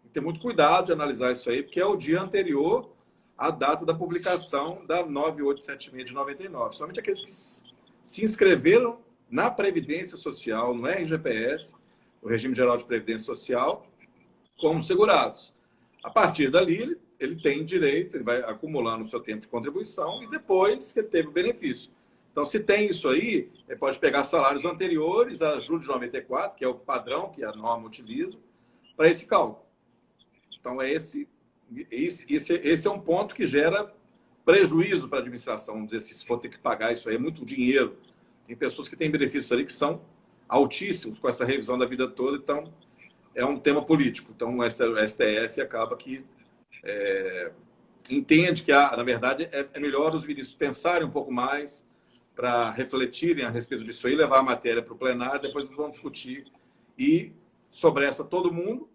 Tem que ter muito cuidado de analisar isso aí, porque é o dia anterior à data da publicação da 9876 de 99. Somente aqueles que se inscreveram na Previdência Social, no RGPS, o regime geral de previdência social, como segurados. A partir dali, ele tem direito, ele vai acumulando o seu tempo de contribuição e depois que ele teve o benefício. Então, se tem isso aí, ele pode pegar salários anteriores a julho de 94, que é o padrão que a norma utiliza, para esse cálculo. Então, esse é um ponto que gera prejuízo para a administração. Vamos dizer, se for ter que pagar isso aí, é muito dinheiro. Tem pessoas que têm benefícios ali que são altíssimos com essa revisão da vida toda, então é um tema político. Então, o STF acaba que entende que, na verdade, é melhor os ministros pensarem um pouco mais para refletirem a respeito disso aí, levar a matéria para o plenário, depois eles vão discutir e sobressa todo mundo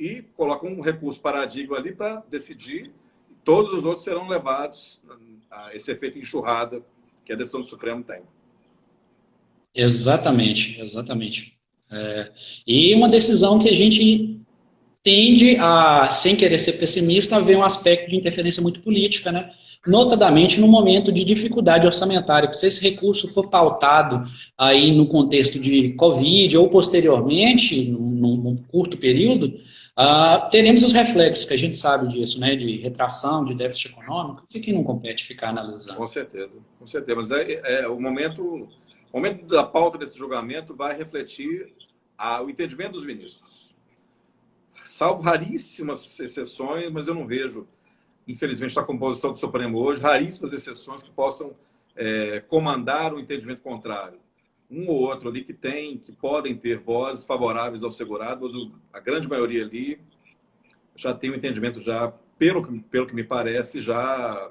e coloca um recurso paradigma ali para decidir. Todos os outros serão levados a esse efeito enxurrada que a decisão do Supremo tem. Exatamente, exatamente. E uma decisão que a gente tende a, sem querer ser pessimista, a ver um aspecto de interferência muito política, né? Notadamente no momento de dificuldade orçamentária, que se esse recurso for pautado aí no contexto de Covid ou posteriormente, num curto período, teremos os reflexos, que a gente sabe disso, né, de retração, de déficit econômico, que não compete ficar analisando. Com certeza, com certeza. Mas o momento da pauta desse julgamento vai refletir o entendimento dos ministros. Salvo raríssimas exceções, mas eu não vejo, infelizmente, na composição do Supremo hoje, raríssimas exceções que possam comandar o entendimento contrário. Um ou outro ali que podem ter vozes favoráveis ao segurado, a grande maioria ali já tem um entendimento, já, pelo que me parece, já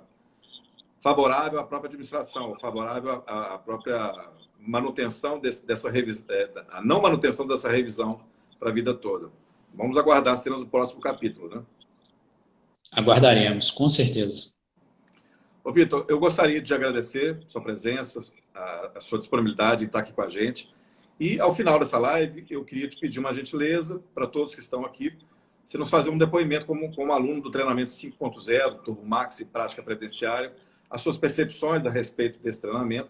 favorável à própria administração, favorável à própria manutenção dessa revisão, a não manutenção dessa revisão para a vida toda. Vamos aguardar cenas do próximo capítulo, né? Aguardaremos, com certeza. Ô, Vitor, eu gostaria de agradecer a sua presença, a sua disponibilidade em estar aqui com a gente. E, ao final dessa live, eu queria te pedir uma gentileza para todos que estão aqui, você nos fazer um depoimento como aluno do treinamento 5.0, Turbo Max e Prática Previdenciária, as suas percepções a respeito desse treinamento.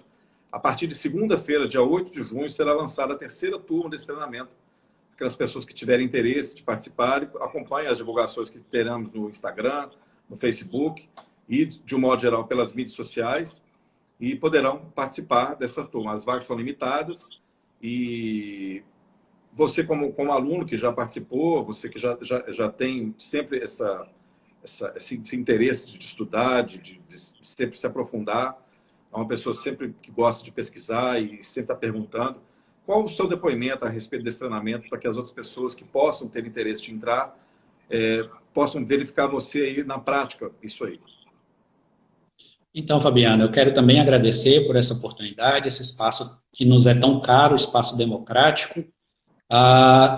A partir de segunda-feira, dia 8 de junho, será lançada a terceira turma desse treinamento. Aquelas pessoas que tiverem interesse de participar, acompanhem as divulgações que teremos no Instagram, no Facebook e, de um modo geral, pelas mídias sociais, e poderão participar dessa turma. As vagas são limitadas e você, como aluno que já participou, você que já tem sempre esse interesse de estudar, de sempre se aprofundar, é uma pessoa sempre que gosta de pesquisar e sempre está perguntando, qual o seu depoimento a respeito desse treinamento para que as outras pessoas que possam ter interesse de entrar possam verificar você aí na prática, isso aí? Então, Fabiano, eu quero também agradecer por essa oportunidade, esse espaço que nos é tão caro, espaço democrático.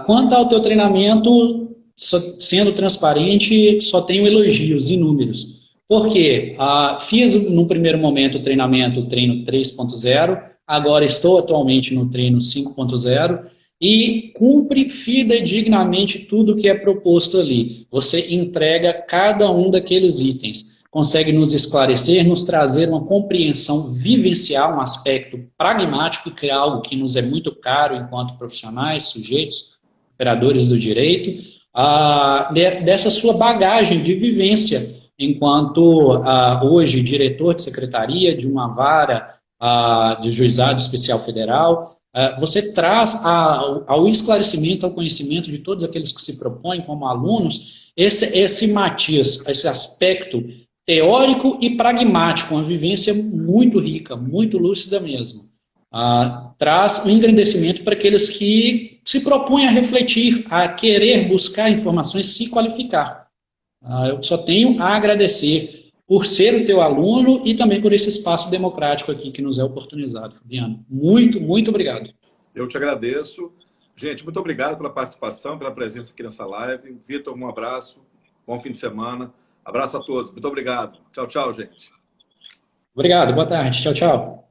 Quanto ao teu treinamento, sendo transparente, só tenho elogios inúmeros. Por quê? Fiz, no primeiro momento, o treino 3.0, agora estou atualmente no treino 5.0 e cumpre fidedignamente tudo que é proposto ali. Você entrega cada um daqueles itens, consegue nos esclarecer, nos trazer uma compreensão vivencial, um aspecto pragmático, que é algo que nos é muito caro enquanto profissionais, sujeitos, operadores do direito, dessa sua bagagem de vivência enquanto hoje diretor de secretaria de uma vara de juizado especial federal. Você traz ao esclarecimento, ao conhecimento de todos aqueles que se propõem como alunos, esse matiz, esse aspecto teórico e pragmático, uma vivência muito rica, muito lúcida mesmo. Traz um engrandecimento para aqueles que se propõem a refletir, a querer buscar informações, se qualificar. Eu só tenho a agradecer por ser o teu aluno e também por esse espaço democrático aqui que nos é oportunizado, Fabiano. Muito, muito obrigado. Eu te agradeço. Gente, muito obrigado pela participação, pela presença aqui nessa live. Vitor, um abraço, bom fim de semana. Abraço a todos, muito obrigado. Tchau, tchau, gente. Obrigado, boa tarde. Tchau, tchau.